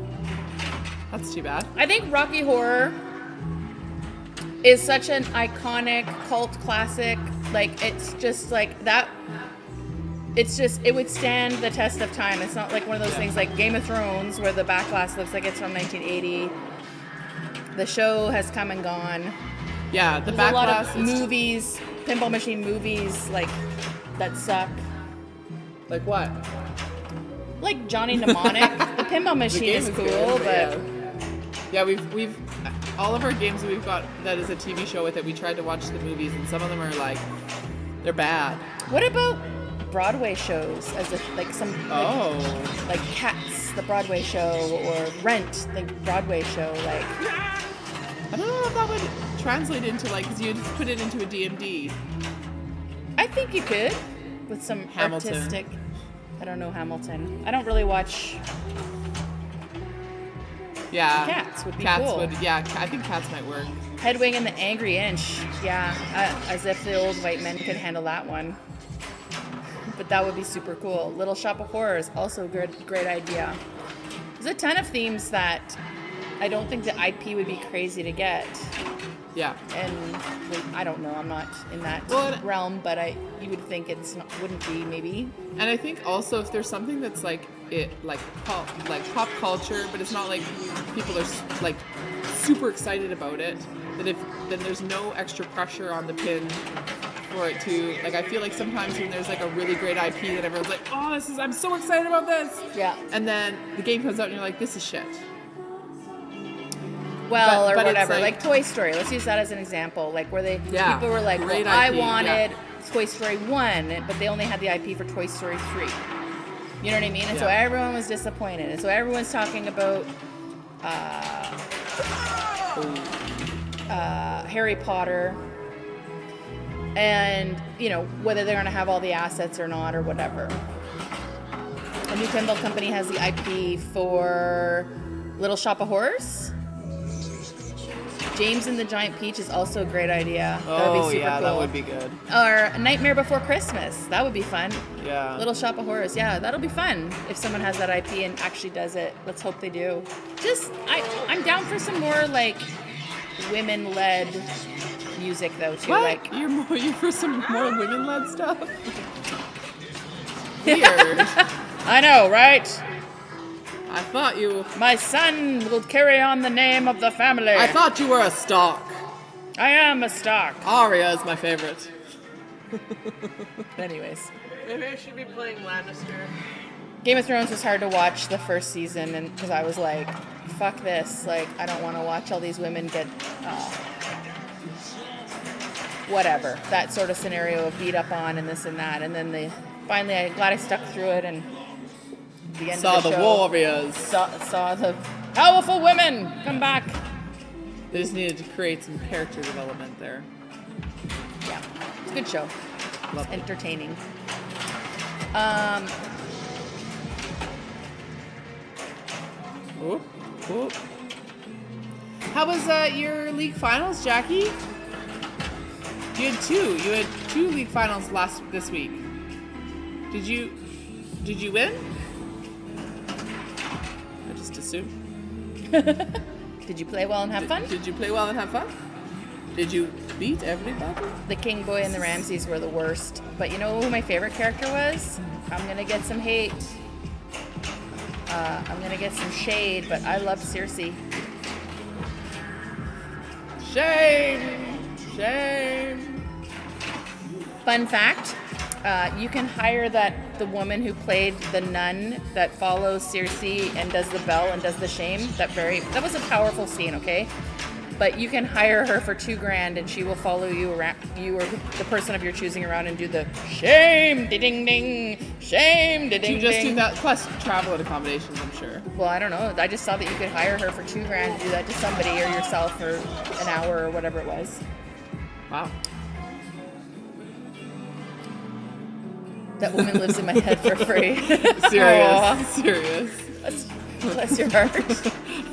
that's too bad. I think Rocky Horror is such an iconic cult classic. Like, it's just like that. It's just, it would stand the test of time. It's not like one of those things like Game of Thrones where the backlash looks like it's from 1980. The show has come and gone. Yeah, the There's a lot backlash of is movies, pinball machine movies, like, that suck. like what? Like Johnny Mnemonic. The pinball The machine game is cool, good, but yeah, we've all of our games that we've got that is a TV show with it. We tried to watch the movies, and some of them are like they're bad. what about Broadway shows as if like some like Cats, the Broadway show, or Rent, the Broadway show, like I don't know if that would translate into because you'd put it into a DMD. I think you could with some Hamilton. artistic. I don't know Hamilton. I don't really watch. Yeah. Cats would be Cats cool. would, yeah, I think cats might work. Hedwig and the Angry Inch. Yeah, as if the old white men could handle that one. But that would be super cool. Little Shop of Horrors, also great idea. There's a ton of themes that I don't think the IP would be crazy to get. Yeah. And like, I don't know, I'm not in that realm, but you would think wouldn't be maybe. And I think also if there's something that's like pop culture, but it's not like people are like super excited about it, then there's no extra pressure on the pin for it to, like, I feel like sometimes when there's like a really great IP that everyone's like, oh, I'm so excited about this. Yeah. And then the game comes out and you're like, this is shit. Well, but or it's whatever, like Toy Story. Let's use that as an example. Like where people were like, great well, I IP, wanted Toy Story 1, but they only had the IP for Toy Story 3. You know what I mean? And so everyone was disappointed. And so everyone's talking about Harry Potter and, you know, whether they're going to have all the assets or not or whatever. A new pinball company has the IP for Little Shop of Horrors. James and the Giant Peach is also a great idea. That would be super cool. That would be good. Or Nightmare Before Christmas. That would be fun. Yeah. Little Shop of Horrors. Yeah, that'll be fun if someone has that IP and actually does it. Let's hope they do. I'm down for some more like women-led music though too. What? Like You're for some more women-led stuff? Weird. I know, right? I thought you... My son will carry on the name of the family. I thought you were a Stark. I am a Stark. Arya is my favorite. Anyways. Maybe I should be playing Lannister. Game of Thrones was hard to watch the first season, and because I was like, fuck this. Like, I don't want to watch all these women get... whatever. That sort of scenario of beat up on and this and that. And then finally, I'm glad I stuck through it and... The end Saw of the the show, warriors. Saw the powerful women come back. They just needed to create some character development there. Yeah, it's a good show. Love It's it. entertaining. Oop, oop. How was your league finals, Jackie? You had two. You had two league finals this week. Did you win? I just assumed. Did you play well and have fun? Did you play well and have fun? Did you beat everybody? The King Boy and the Ramses were the worst. But you know who my favorite character was? I'm gonna get some hate. I'm gonna get some shade, but I loved Circe. Shame! Shame! Fun fact, you can hire the woman who played the nun that follows Circe and does the bell and does the shame. That was a powerful scene, okay? But you can hire her for $2,000 and she will follow you around, you or the person of your choosing around and do the shame, ding ding, shame, ding ding. You just do that, plus travel and accommodations, I'm sure. Well, I don't know. I just saw that you could hire her for $2,000 to do that to somebody or yourself for an hour or whatever it was. Wow. That woman lives in my head for free. Serious. Bless your heart.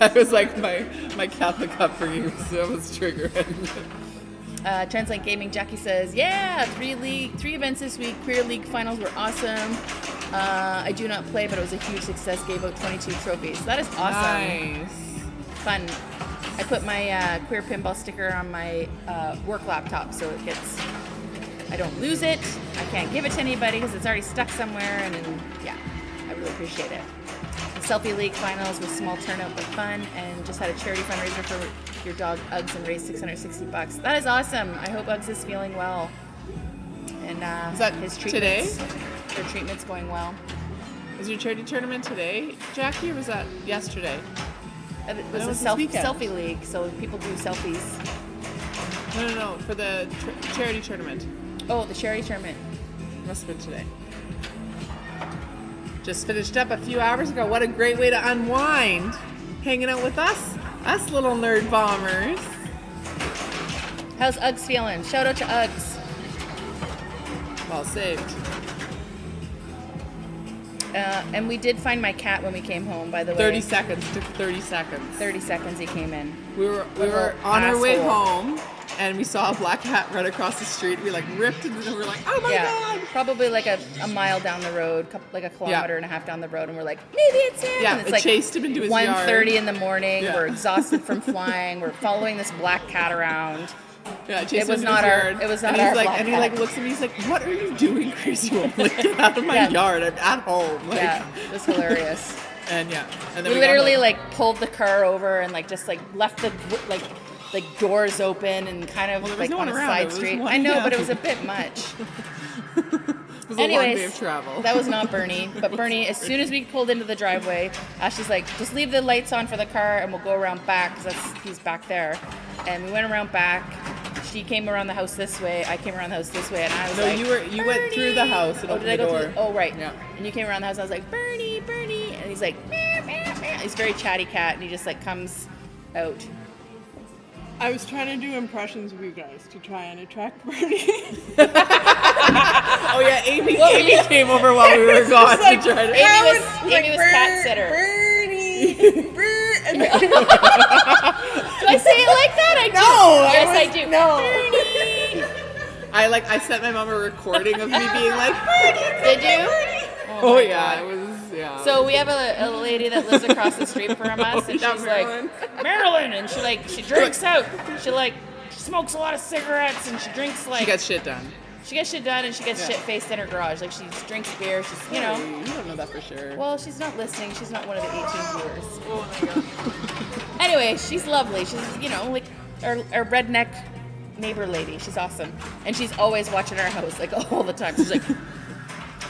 I was like, my Catholic upbringing was triggered. Translate Gaming, Jackie says, yeah, three events this week. Queer League finals were awesome. I do not play, but it was a huge success. Gave out 22 trophies. That is awesome. Nice. Fun. I put my queer pinball sticker on my work laptop so I don't lose it. I can't give it to anybody because it's already stuck somewhere. And yeah, I really appreciate it. Selfie League finals with small turnout but fun, and just had a charity fundraiser for your dog Uggs and raised $660. That is awesome. I hope Uggs is feeling well. And is that his today? Their treatment's going well. Is your charity tournament today, Jackie, or was that yesterday? It No, was it's a this weekend. selfie league, so people do selfies. No, for the charity tournament. Oh, the charity tournament. Must have been today. Just finished up a few hours ago. What a great way to unwind. Hanging out with us little nerd bombers. How's Uggs feeling? Shout out to Uggs. Well saved. And we did find my cat when we came home, by the way. 30 seconds. Took 30 seconds. 30 seconds he came in. We were on our way asshole. home, and we saw a black cat run across the street. We like ripped, and we were like, "Oh my god!" Probably like a mile down the road, like a kilometer and a half down the road, and we're like, maybe it's him. Yeah, and it's it like chased him into his 1:30 yard. in the morning. Yeah. We're exhausted from flying. We're following this black cat around. Yeah, it chased It him was into not his our- yard. it was not and he's our like, black and he cat. like looks at me. He's like, "What are you doing, crazy woman? Like, get out of my Yeah. yard. I'm at home." Like, Yeah, it was hilarious. and then We got literally home. like pulled the car over and like just like left the like doors open and kind of Well, there was like no on one a around. It side was street. one- I know, yeah. but it was a bit much. It was a long day of travel. That was not Bernie. But Bernie, as soon as we pulled into the driveway, Ashley's like, just leave the lights on for the car and we'll go around back because he's back there. And we went around back. She came around the house this way. I came around the house this way, and I was No, like, you went through the house and opened did I the go door. through? Oh, right. Yeah. And you came around the house. And I was like, Bernie, Bernie, and he's like, meow, meow, meow. He's a very chatty cat, and he just like comes out. I was trying to do impressions of you guys to try and attract Bernie. Oh yeah, Amy came over while we were gone to try to. Amy was cat sitter. Bernie, and then, Do I say it like that? I do. No, Yes, I I was- do. no. Bernie. I sent my mom a recording of me being like, "Bernie." Did you? Oh yeah, it was So we have a lady that lives across the street from us, and Yeah, she's Marilyn. like, Marilyn, and she drinks out. She smokes a lot of cigarettes, and she drinks she got shit done. she gets shit done, and she gets Yeah. shit faced in her garage. Like she drinks beer. She's You don't know that for sure. Well, she's not listening. She's not one of the 18 viewers. Anyway, she's lovely. She's like our redneck neighbor lady. She's awesome, and she's always watching our house like all the time. She's like,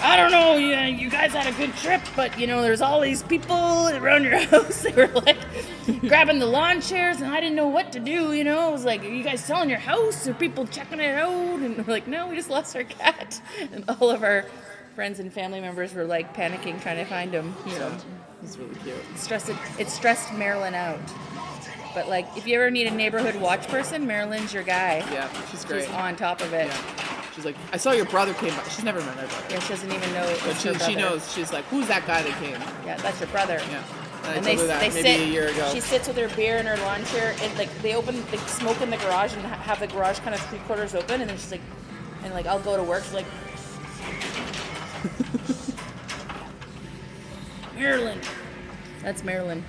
I don't know, you guys had a good trip, but there's all these people around your house. They were like grabbing the lawn chairs, and I didn't know what to do. I was like, are you guys selling your house? Are people checking it out? And we're like, no, we just lost our cat. And all of our friends and family members were like panicking, trying to find him. So It's really cute. it stressed Marilyn out. But like, if you ever need a neighborhood watch person, Marilyn's your guy. Yeah, she's great. She's on top of it. Yeah. She's like, I saw your brother came by. She's never met my brother. Yeah, she doesn't even know But it's her brother. she knows. She's like, who's that guy that came? Yeah, that's your brother. Yeah. And I told her that they maybe sit, a year ago. She sits with her beer in her lawn chair, and like they smoke in the garage and have the garage kind of 3/4 open, and then she's like, I'll go to work. She's like, Marilyn. That's Marilyn.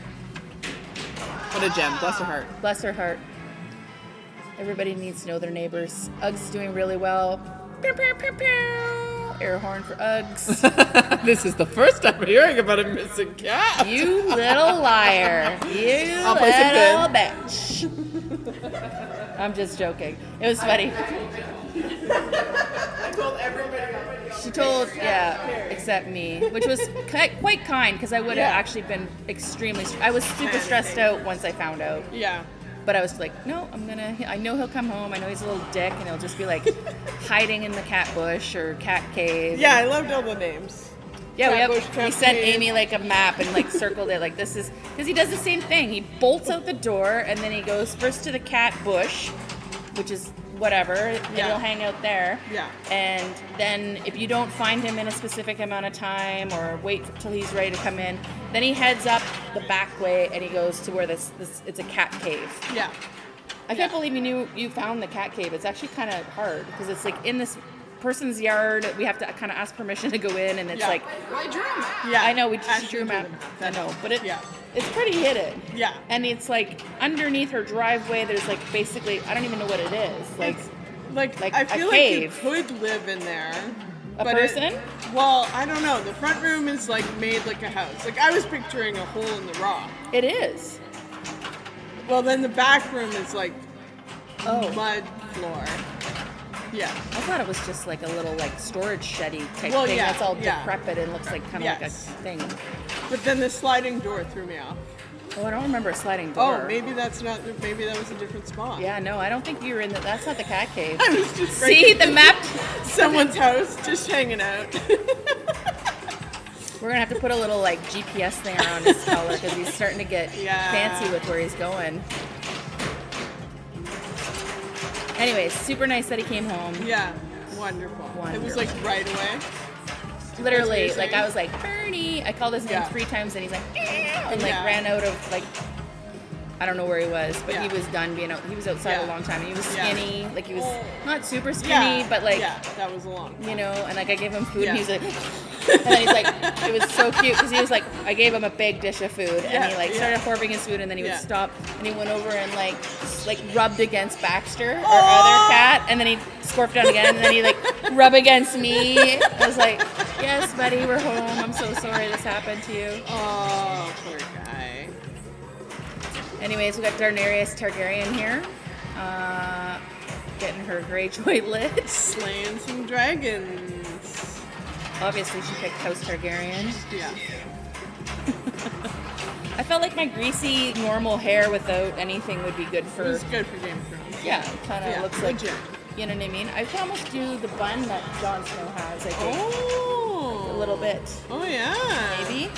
What a gem. Bless her heart. Bless her heart. Everybody needs to know their neighbors. Uggs is doing really well. Pew, pew, pew, pew. Air horn for Uggs. This is the first time I'm hearing about a missing cat. You little liar. You I'll play some little pin. bitch. I'm just joking. It was funny. I told everybody. She told, except me, which was quite kind because I would have actually been extremely. I was super stressed out once I found out. Yeah. But I was like, no, I know he'll come home. I know he's a little dick, and he'll just be like hiding in the cat bush or cat cave. Yeah, I loved all the names. Yeah, Cat bush, we cat sent cave. Amy like a map and like circled it. Like this is because he does the same thing. He bolts out the door and then he goes first to the cat bush, which is whatever. And Yeah. he'll hang out there. Yeah. And then if you don't find him in a specific amount of time or wait till he's ready to come in, then he heads up the back way and he goes to where this it's a cat cave. Yeah. I can't believe you found the cat cave. It's actually kind of hard because it's like in this person's yard. We have to kind of ask permission to go in, and it's Yeah. like, I drew him. Yeah. I know we just Ashley drew a map. did I know, but Yeah. it's pretty hidden. Yeah. And it's like underneath her driveway. There's like basically I don't even know what it is. Like Like a I feel cave. like you could live in there. A but person? Well, I don't know. The front room is like made like a house. Like I was picturing a hole in the rock. it is. Well, then the back room is like Oh. mud floor. Yeah. I thought it was just like a little like storage sheddy type Well, thing yeah, that's all yeah. decrepit and looks like kind of Yes. like a thing. But then the sliding door threw me off. Oh, I don't remember a sliding door. Oh, maybe that's not. Maybe that was a different spot. Yeah, no, I don't think you were in that's not the cat cave. I was just See breaking the map. someone's house, just hanging out. We're gonna have to put a little like GPS thing around his collar because he's starting to get Yeah. fancy with where he's going. Anyways, super nice that he came home. Yeah, wonderful. It was like right away. literally, That's what like you're I was like, Bernie. I called his name Yeah. 3 times, and he's like, and like Yeah. ran out of like. I don't know where he was, but he Yeah. was done being out. He was outside Yeah. a long time. He was Yeah. skinny, like he was not super skinny, Yeah, but like yeah, that was a long. you know. And like I gave him food, and he Yeah. was like, and then he's like, it was so cute because he was like, I gave him a big dish of food, and he Yeah, like yeah. started hoarding his food, and then he would Yeah. stop, and he went over and like rubbed against Baxter, our other cat, and then he scorfed down again, and then he like rub against me. I was like, yes, buddy, we're home. I'm so sorry this happened to you. Oh, poor guy. Anyways, we got Daenerys Targaryen here, getting her Greyjoy lit. Slaying some dragons. Obviously, she picked House Targaryen. Yeah. I felt like my greasy, normal hair without anything would be good It for. was good for Game of Thrones. Yeah, it kind of Yeah, looks like. legit. You know what I mean? I could almost do the bun that Jon Snow has. I think Oh. a little bit, Oh, yeah. maybe.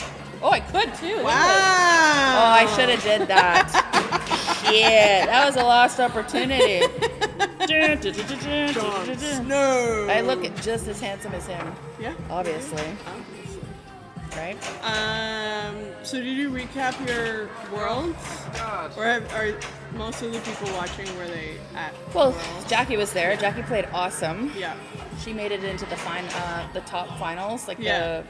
Oh, I could too. Wow. Oh, I should have did that. Shit, that was a lost opportunity. Jon Snow. I look just as handsome as him, Yeah. obviously, Obviously. right? So did you recap your worlds? Or are most of the people watching, were they at Well, Worlds? Jackie was there. Jackie played awesome. Yeah. She made it into the top finals, like Yeah.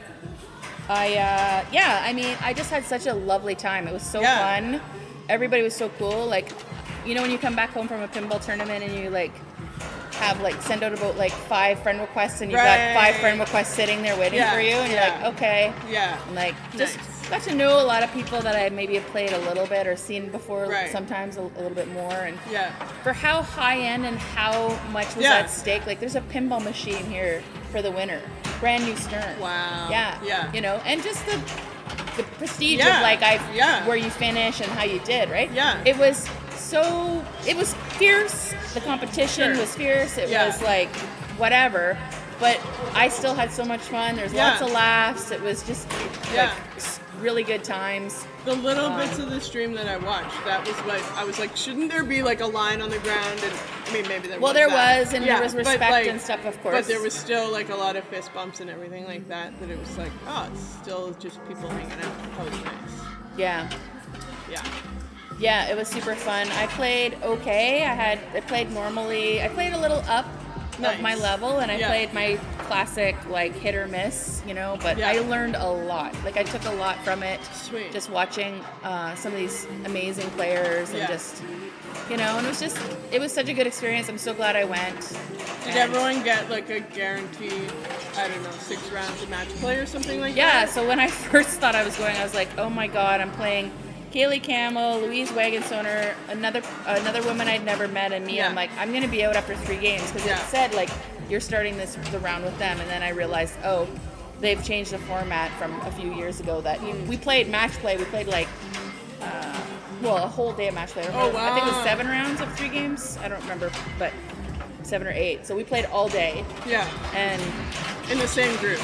I mean, I just had such a lovely time. It was so Yeah. fun. Everybody was so cool. Like, you know, when you come back home from a pinball tournament and you like have like send out about like 5 friend requests and you've Right. got 5 friend requests sitting there waiting Yeah, for you, and yeah. you're like, okay. Yeah. And like just Nice. got to know a lot of people that I maybe have played a little bit or seen before, Right. sometimes a little bit more. And Yeah. for how high end and how much was Yeah. at stake, like there's a pinball machine here for the winner, brand new Stern. Wow. Yeah. Yeah. You know, and just the prestige Yeah. of like Yeah. where you finish and how you did, right? Yeah. It was fierce. The competition Sure. was fierce. It Yeah. was like whatever. But I still had so much fun. There's Yeah. lots of laughs. It was just Yeah. like really good times. The little bits of the stream that I watched, that was what I was like, shouldn't there be like a line on the ground? And I mean, maybe there Well, was. there that. was, and Yeah, there was but, respect like, and stuff, of course. But there was still like a lot of fist bumps and everything like that. That it was like, oh, it's still just people hanging out. That was nice. Yeah. Yeah. Yeah, it was super fun. I played okay. I played normally. I played a little up of my Nice. level, and I Yeah. played my classic like hit or miss, you know. But Yeah. I learned a lot. Like I took a lot from it. Sweet. Just watching some of these amazing players and Yeah. just, you know, and it was such a good experience. I'm so glad I went. Did And- everyone get like a guaranteed, I don't know, 6 rounds of match play or something like Yeah, that? so when I first thought I was going, I was like, oh my god, I'm playing Kaylee Camel, Louise Wagenstoner, another woman I'd never met, and me. Yeah. I'm like, I'm gonna be out after 3 games because Yeah. it said like you're starting the round with them, and then I realized, oh, they've changed the format from a few years ago. That we played match play. We played like, a whole day of match play. Oh, I think it was wow. 7 rounds of 3 games. I don't remember, but 7 or 8. So we played all day, Yeah. and In the same group.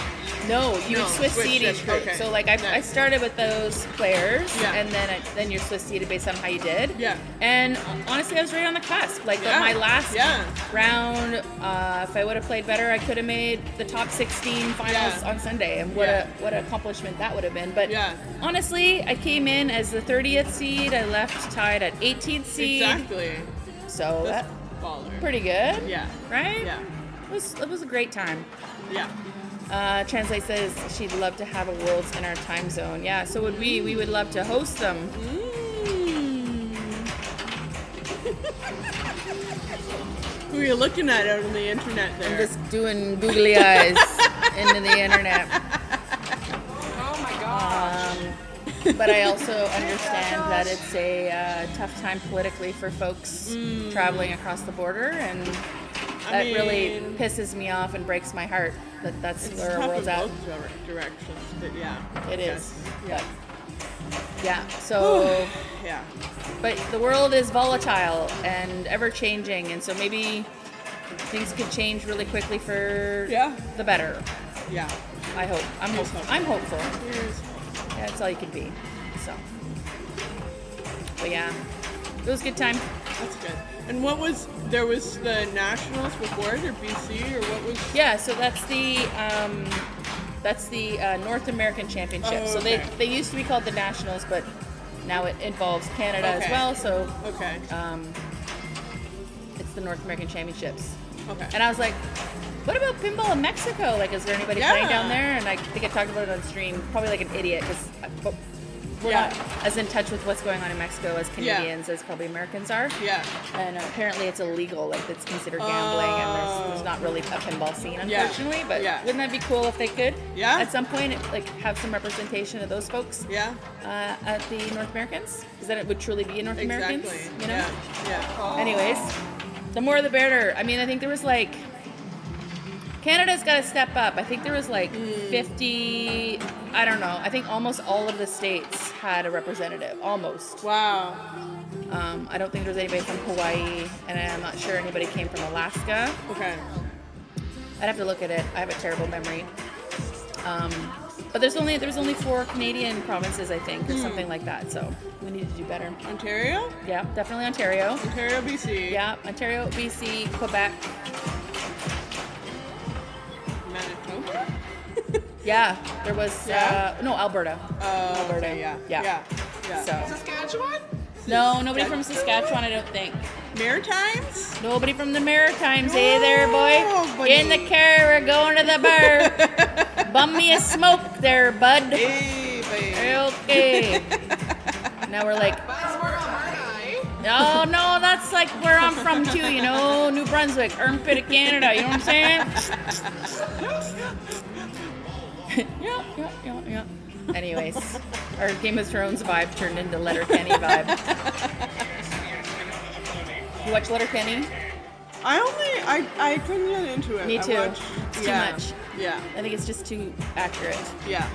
no, you No, would Swiss switch seed it. each group. Okay. So like I Nice. started with those players, Yeah. and then you're Swiss seeded based on how you did. Yeah. And honestly, I was right on the cusp. Like Yeah. my last Yeah. round, if I would have played better, I could have made the top 16 finals Yeah. on Sunday, and what an accomplishment that would have been. But Yeah. honestly, I came in as the 30th seed. I left tied at 18th seed. Exactly. So That's that's baller. pretty good. Yeah. Right? Yeah. It was a great time. Yeah. Translate says she'd love to have a Worlds in our time zone. Yeah, so would we. We would love to host them. Who are you looking at out on the internet there? I'm just doing googly eyes into the internet. Oh my gosh. But I also understand that it's a tough time politically for folks traveling across the border, and that really mean, pisses me off and breaks my heart that that's it's where our tough world's in at. both directions, but yeah. It Okay. is. Yeah. But, yeah, so... Yeah. But the world is volatile and ever changing, and so maybe things could change really quickly for Yeah. the better. Yeah. I hope. Here's hope. I'm hopeful. Here's Yeah, that's all you can be. So, but yeah, it was a good time. That's good. And there was the Nationals before it, or BC, or what was? Yeah, so that's the That's the North American Championship. Oh, So okay. they used to be called the Nationals, but now it involves Canada as Okay. well. So Okay. it's the North American Championships. Okay. And I was like, what about pinball in Mexico? Like, is there anybody Yeah. playing down there? And I think I talked about it on stream, probably like an idiot, because we're Yeah. not as in touch with what's going on in Mexico as Canadians as probably Americans are. Yeah. And apparently it's illegal, like it's considered gambling, and there's not really a pinball scene, Yeah. unfortunately. But Yeah. wouldn't that be cool if they could? Yeah. At some point, like have some representation of those folks Yeah. at the North Americans, because then it would truly be a North Exactly. Americans. You know. Yeah. Anyways, the more the better. I mean, I think there was like Canada's got to step up. I think there was like 50. I don't know. I think almost all of the states had a representative. Almost. Wow. I don't think there was anybody from Hawaii, and I'm not sure anybody came from Alaska. Okay. I'd have to look at it. I have a terrible memory. But there was only 4 Canadian provinces, I think, or something like that. So we need to do better. Ontario? Yeah, definitely Ontario. Ontario, BC. Yeah, Ontario, BC, Quebec. Manitoba? Yeah, there was Yeah? no Alberta. Alberta. Okay, yeah. Yeah. Yeah. So Saskatchewan? no, nobody from Saskatchewan, I don't think. Maritimes? Nobody from the Maritimes. Hey there, Oh, boy. buddy. In the car, we're going to the bar. Bum me a smoke there, bud. Hey, baby. Okay. Now we're like, That's where Alberta, eh? oh no, that's like where I'm from too, you know, New Brunswick, armpit of Canada, you know what I'm saying? Yeah. Anyways, our Game of Thrones vibe turned into Letterkenny vibe. You watch Letterkenny? I couldn't get into it. Me I too. watched- It's too yeah. much. Yeah. I think it's just too accurate. Yeah.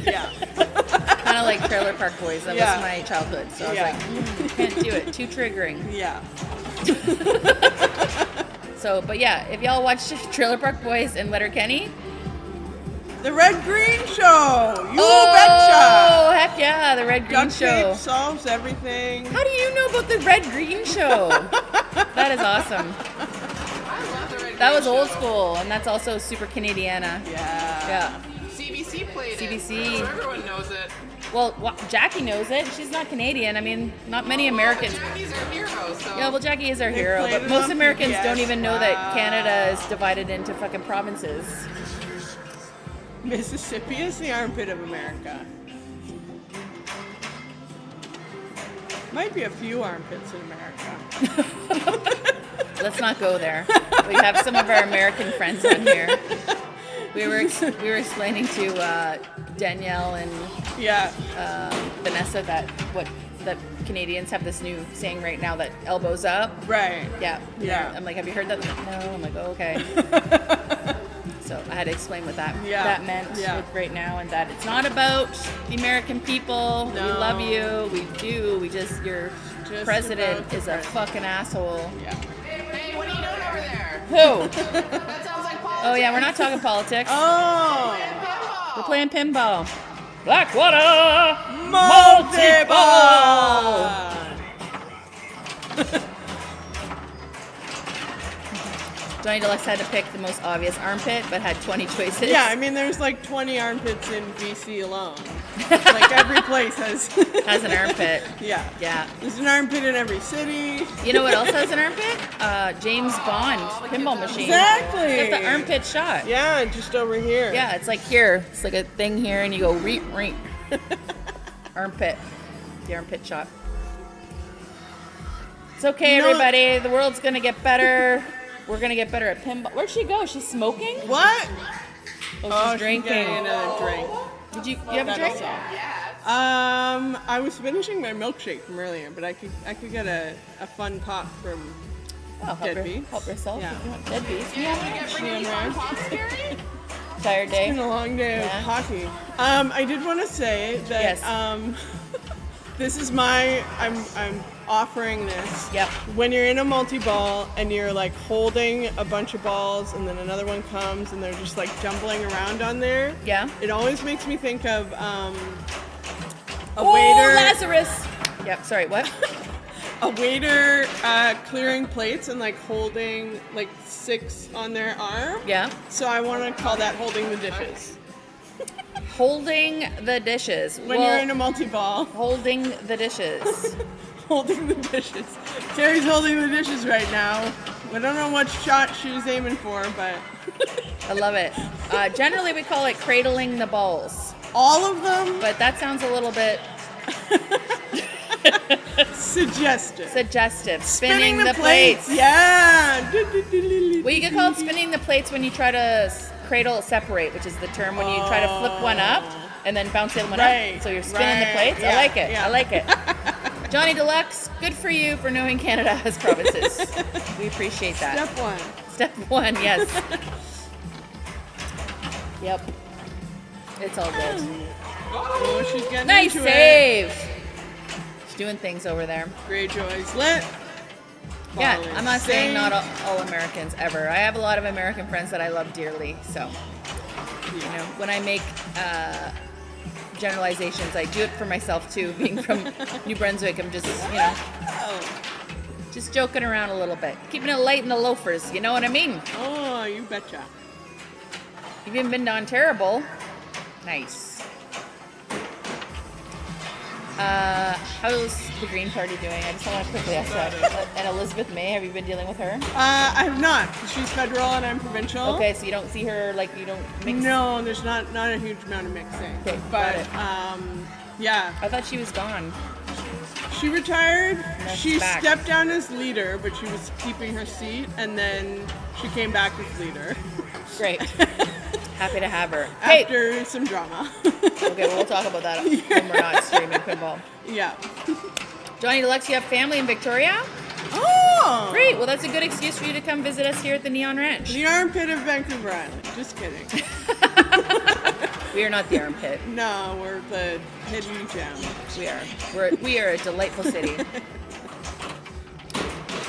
Yeah. Kind of like Trailer Park Boys. That Yeah. was my childhood. So I was Yeah. like, can't do it. Too triggering. Yeah. So, but yeah, if y'all watch Trailer Park Boys and Letterkenny, The Red Green Show. You oh betcha. heck yeah, the Red Green Duct Show. tape solves everything. How do you know about the Red Green Show? That is awesome. I love the Red That was Green old Show. school, and that's also super Canadiana. Yeah. Yeah. CBC played CBC. it. So everyone knows it. Well, Jackie knows it. She's not Canadian. I mean, not many Americans. Jackie's our hero, so. Yeah, well, Jackie is our hero, played but it most on Americans PBS. don't even know that Wow. Canada is divided into fucking provinces. Mississippi is the armpit of America. Might be a few armpits in America. Let's not go there. We have some of our American friends on here. We were explaining to Danielle and Yeah. Vanessa that Canadians have this new saying right now that elbows up. Right. Yeah. Yeah. I'm like, have you heard that? No. I'm like, oh, okay. So I had to explain what that meant Yeah. right now, and that it's not about the American people. We No. love you. We do. We just your Just president about the is a president. fucking asshole. Yeah. Hey, what are you doing over there? Who? That sounds like politics. Oh yeah, we're not talking politics. Oh. Pinball. We're playing pinball. Blackwater Multi-ball. Johnny Deluxe had to pick the most obvious armpit, but had 20 choices. Yeah, I mean, there's like 20 armpits in BC alone. Like every place has. Has an armpit. Yeah. Yeah. There's an armpit in every city. You know what else has an armpit? James Bond pinball machine. Exactly. It's got the armpit shot. Yeah, just over here. Yeah, it's like here. It's like a thing here, and you go reap, reap. Armpit. The armpit shot. It's okay, You know- everybody. The world's gonna get better. We're gonna get better at pinball. Where'd she go? She's smoking? What? Oh, she's drinking. getting another drink. Did you have a That'll drink? solve. I was finishing my milkshake from earlier, but I could get a fun pop from Oh, Deadbeats. help herself. Yeah. If you want deadbeats. Yeah, bring any fun pops, Gary? Tired It's been day. a long day Yeah. of hockey. I did want to say that Yes. this is I'm offering this. Yep. When you're in a multi-ball and you're like holding a bunch of balls and then another one comes and they're just like jumbling around on there. Yeah. It always makes me think of a Oh, waiter. Lazarus. Yep. Sorry. What? A waiter clearing plates and like holding like 6 on their arm. Yeah. So I want to call that holding the dishes. Holding the dishes. when you're in a multi-ball. Holding the dishes. Holding the dishes. Terry's holding the dishes right now. We don't know what shot she's aiming for, but I love it. Generally, we call it cradling the balls, all of them but that sounds a little bit suggestive. suggestive. Spinning the plates. Yeah. Well, you could call it spinning the plates when you try to cradle separate, which is the term when you try to flip one up and then bounce the other one Right, up. So you're spinning the right, plates. yeah, I like it. yeah. I like it. Johnny Deluxe, good for you for knowing Canada has provinces. We appreciate that. Step one. Step one, yes. Yep. It's all good. Oh, she's getting Nice into it. save. She's doing things over there. Greyjoy's lit. Yeah, Ball is I'm not saying saved. not all Americans ever. I have a lot of American friends that I love dearly. So, you know, when I make generalizations, I do it for myself too. Being from New Brunswick, I'm just, you know, just joking around a little bit, keeping it light in the loafers. You know what I mean? Oh, you betcha. You've even been to Ontario. Nice. How's the Green Party doing? I just want to quickly ask that. And Elizabeth May, have you been dealing with her? I have not. She's federal and I'm provincial. Okay, so you don't see her, like, you don't mix? No, there's not a huge amount of mixing. Okay, got but it. yeah, I thought she was gone. she retired. Now She she's back. stepped down as leader, but she was keeping her seat, and then she came back as leader Great. Happy to have her. Hey, after some drama. okay, well, we'll talk about that when we're not streaming pinball. Yeah. Johnny Deluxe, you have family in Victoria? Oh! Great. Well, that's a good excuse for you to come visit us here at the Neon Ranch. The armpit of Vancouver Island. Just kidding. We are not the armpit. No, we're the hidden gem. We are. We are a delightful city.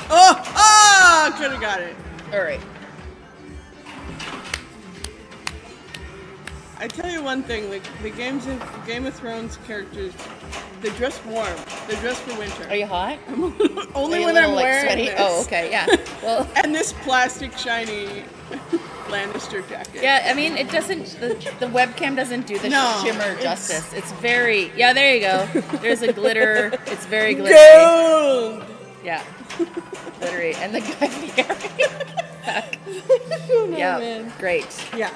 Oh! Could have got it. All right. I tell you one thing, like the games in Game of Thrones characters, they dress warm. They dress for winter. Are you hot? Only Are you when a I'm little, like, wearing sweaty? this. Oh, okay, yeah. Well, And this plastic shiny Lannister jacket. yeah, I mean, it doesn't, the webcam doesn't do the No, shimmer it's- justice. It's very, yeah, there you go. There's a glitter. It's very glittery. Gold! Yeah. Glittery. And the guy back. Yeah, man. great. Yeah.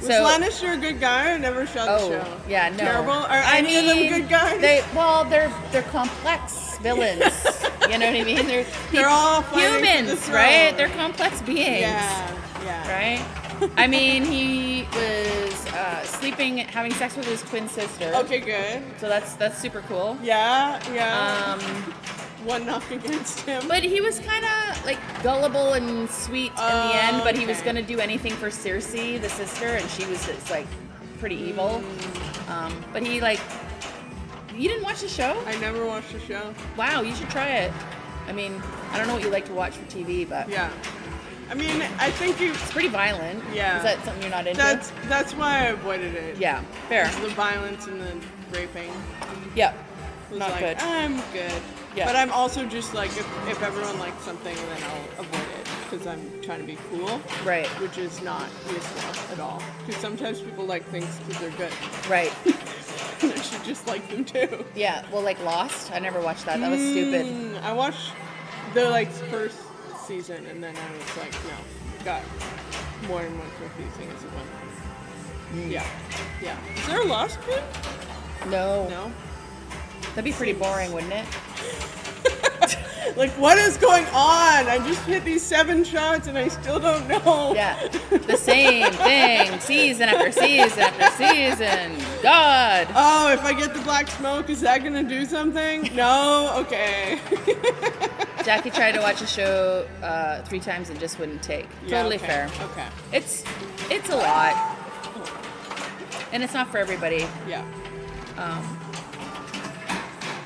Was So- Lannister a good guy? I never saw the Oh, show. yeah, no. Terrible? Are any of them good guys? They're complex villains. You know what I mean? They're all fighting for the humans, throne. right? They're complex beings. Yeah. Right? I mean, he was having sex with his twin sister. Okay, good. So that's super cool. Yeah. One knock against him. But he was kind of like gullible and sweet in the end, but he was okay. going to do anything for Cersei, the sister, and she was just like pretty evil. But he like, you didn't watch the show? I never watched the show. Wow, you should try it. I mean, I don't know what you like to watch for TV, but Yeah. I mean, I think it's pretty violent. Yeah. Is that something you're not into? that's why I avoided it. Yeah, fair. It's the violence and the raping. Yep. Was Not like, good. I'm good. Yeah. But I'm also just like, if everyone likes something, then I'll avoid it because I'm trying to be cool. Right. Which is not useful at all. Because sometimes people like things because they're good. Right. And I should just like them too. Yeah. Well, like Lost, I never watched that. That was stupid. I watched the first season and then I was like, no, got more and more confusing as it went. Yeah. Yeah. Is there a Lost kid? No. No. That'd be pretty boring, wouldn't it? Like, what is going on? I just hit these 7 shots and I still don't know. Yeah. The same thing, season after season after season. God. Oh, if I get the black smoke, is that gonna do something? No? Okay. Jackie tried to watch a show 3 times and just wouldn't take. Yeah, Totally okay, fair. Okay. It's a lot. And it's not for everybody. Yeah.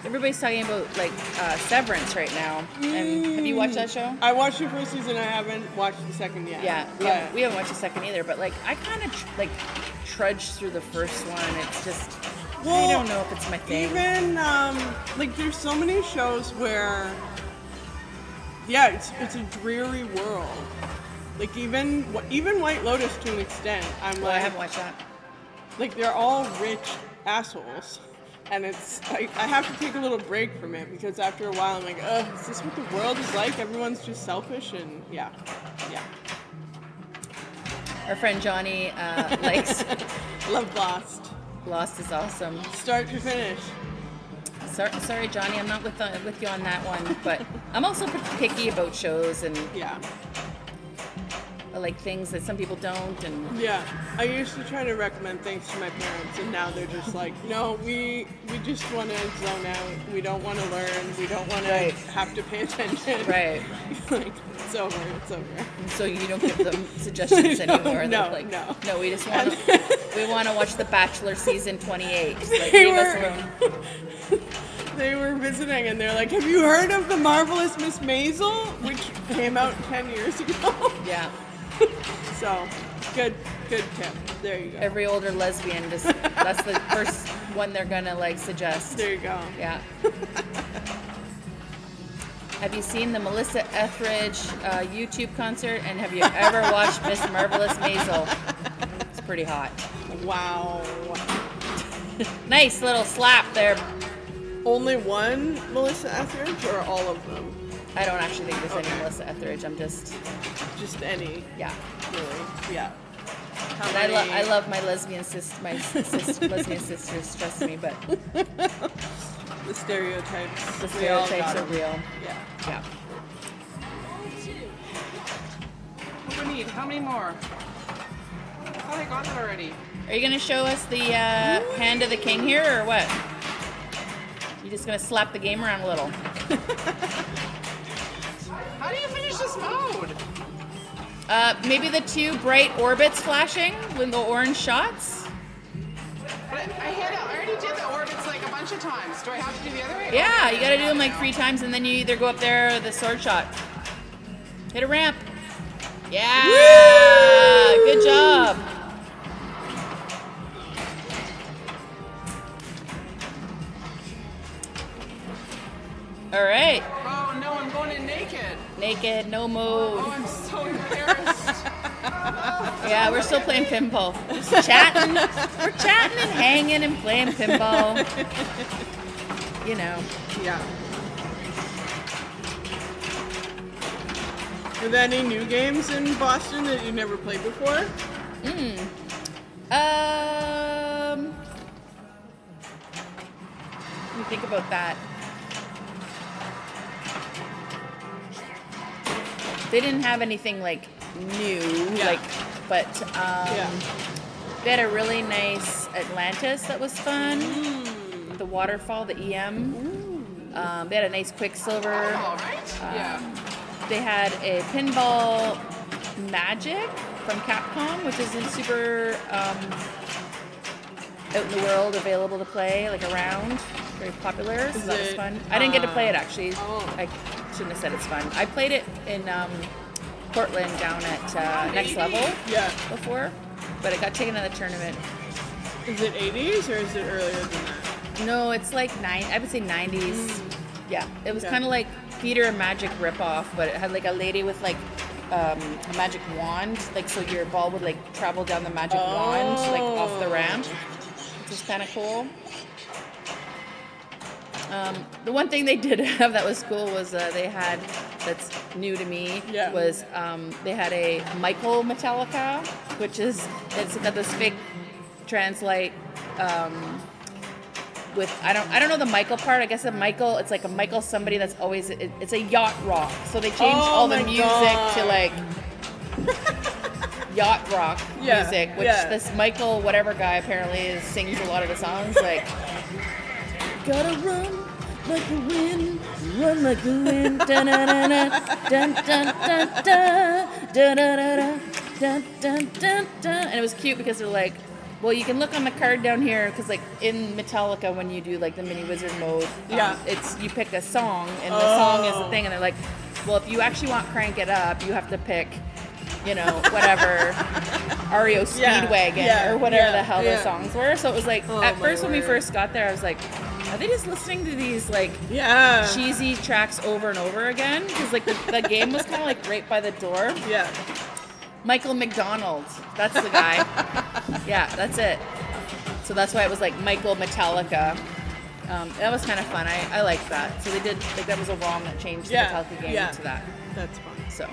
Everybody's talking about Severance right now. And have you watched that show? I watched the first season. I haven't watched the second yet. Yeah, But we haven't watched the second either. But I kind of trudged through the first one. It's just I Well, don't know if it's my thing. even there's so many shows where, yeah, it's a dreary world. Like even White Lotus to an extent. I'm Well, I like, haven't watched that. like they're all rich assholes. And it's like I have to take a little break from it because after a while I'm like, ugh, is this what the world is like? Everyone's just selfish and yeah. Our friend Johnny likes Love Lost. Lost is awesome. Start to finish. Sorry, Johnny, I'm not with you on that one, but I'm also picky about shows, and Yeah. I like things that some people don't, and Yeah. I used to try to recommend things to my parents and now they're just like, no, we just want to zone out. We don't want to learn. We don't want to Right. have to pay attention. right. Like, it's over. So you don't give them suggestions anymore. no, They're like, no. we just want to watch The Bachelor season 28. Just like, They leave us were- alone. They were visiting and they're like, have you heard of The Marvelous Miss Maisel? Which came out 10 years ago. Yeah. So, good tip. There you go. Every older lesbian that's the first one they're gonna like suggest. There you go. Yeah. Have you seen the Melissa Etheridge YouTube concert? And have you ever watched Miss Marvelous Maisel? It's pretty hot. Wow. Nice little slap there. Only one Melissa Etheridge or all of them? I don't actually think there's Okay. any Melissa Etheridge. I'm just, Just any, yeah. really. Yeah. How And many- I love my lesbian lesbian sisters. Trust me, but the stereotypes. the We all stereotypes got are 'em. real. Yeah. Yeah. What do we need? How many more? I thought I got it already. Are you gonna show us the hand of the king here, or what? You just gonna slap the game around a little? How do you finish this mode? Maybe the two bright orbits flashing with the orange shots. But I already did the orbits like a bunch of times. Do I have to do the other way? Yeah, you gotta do them like 3 times, and then you either go up there or the sword shot. Hit a ramp. Yeah. Good job. All right. Oh no, I'm going in naked. Naked, no mode. Oh, I'm so embarrassed. Yeah, we're still playing pinball. Just chatting. We're chatting and hanging and playing pinball. You know. Yeah. Are there any new games in Boston that you never played before? Let me think about that. They didn't have anything like new, Yeah. but Yeah. they had a really nice Atlantis that was fun. The waterfall, the EM. They had a nice Quicksilver. All right. Yeah. They had a Pinball Magic from Capcom, which isn't super out in the world, available to play, like around. Very popular, so Is that was it, fun. I didn't get to play it actually. Oh. I shouldn't have said it's fun. I played it in Portland down at Next Level Yeah. before, but it got taken out of the tournament. Is it 80s or is it earlier than that? No, it's like I would say 90s. Yeah, it was Okay. kind of like Theater of Magic ripoff, but it had like a lady with like a magic wand, like so your ball would like travel down the magic wand, like off the ramp, which is kind of cool. The one thing they did have that was cool was they had, that's new to me, Yeah. was they had a Michael Metallica, which is, it's got this fake translite with, I don't know the Michael part. I guess a Michael, it's like a Michael somebody that's always, it's a yacht rock. So they changed all the my music God. to like yacht rock Yeah, music, which yeah. this Michael whatever guy apparently sings a lot of the songs like. Gotta run like the wind, run like the wind, dun dun dun dun dun dun dun dun dun dun dun dun dun. And it was cute because they're like, well, you can look on the card down here because like in Metallica when you do like the mini wizard mode, Yeah. it's you pick a song and the song is the thing, and they're like, well, if you actually want Crank It Up, you have to pick, you know, whatever REO Speedwagon yeah, or whatever yeah, the hell yeah. the songs were. So it was like at my first when we word. first got there, I was like, are they just listening to these like Yeah. cheesy tracks over and over again? Because like the game was kind of like right by the door. Yeah. Michael McDonald, that's the guy. Yeah, that's it. So that's why it was like Michael Metallica. That was kind of fun. I liked that. So they did, like, that was a ROM that changed the Metallica game to that. That's fun. So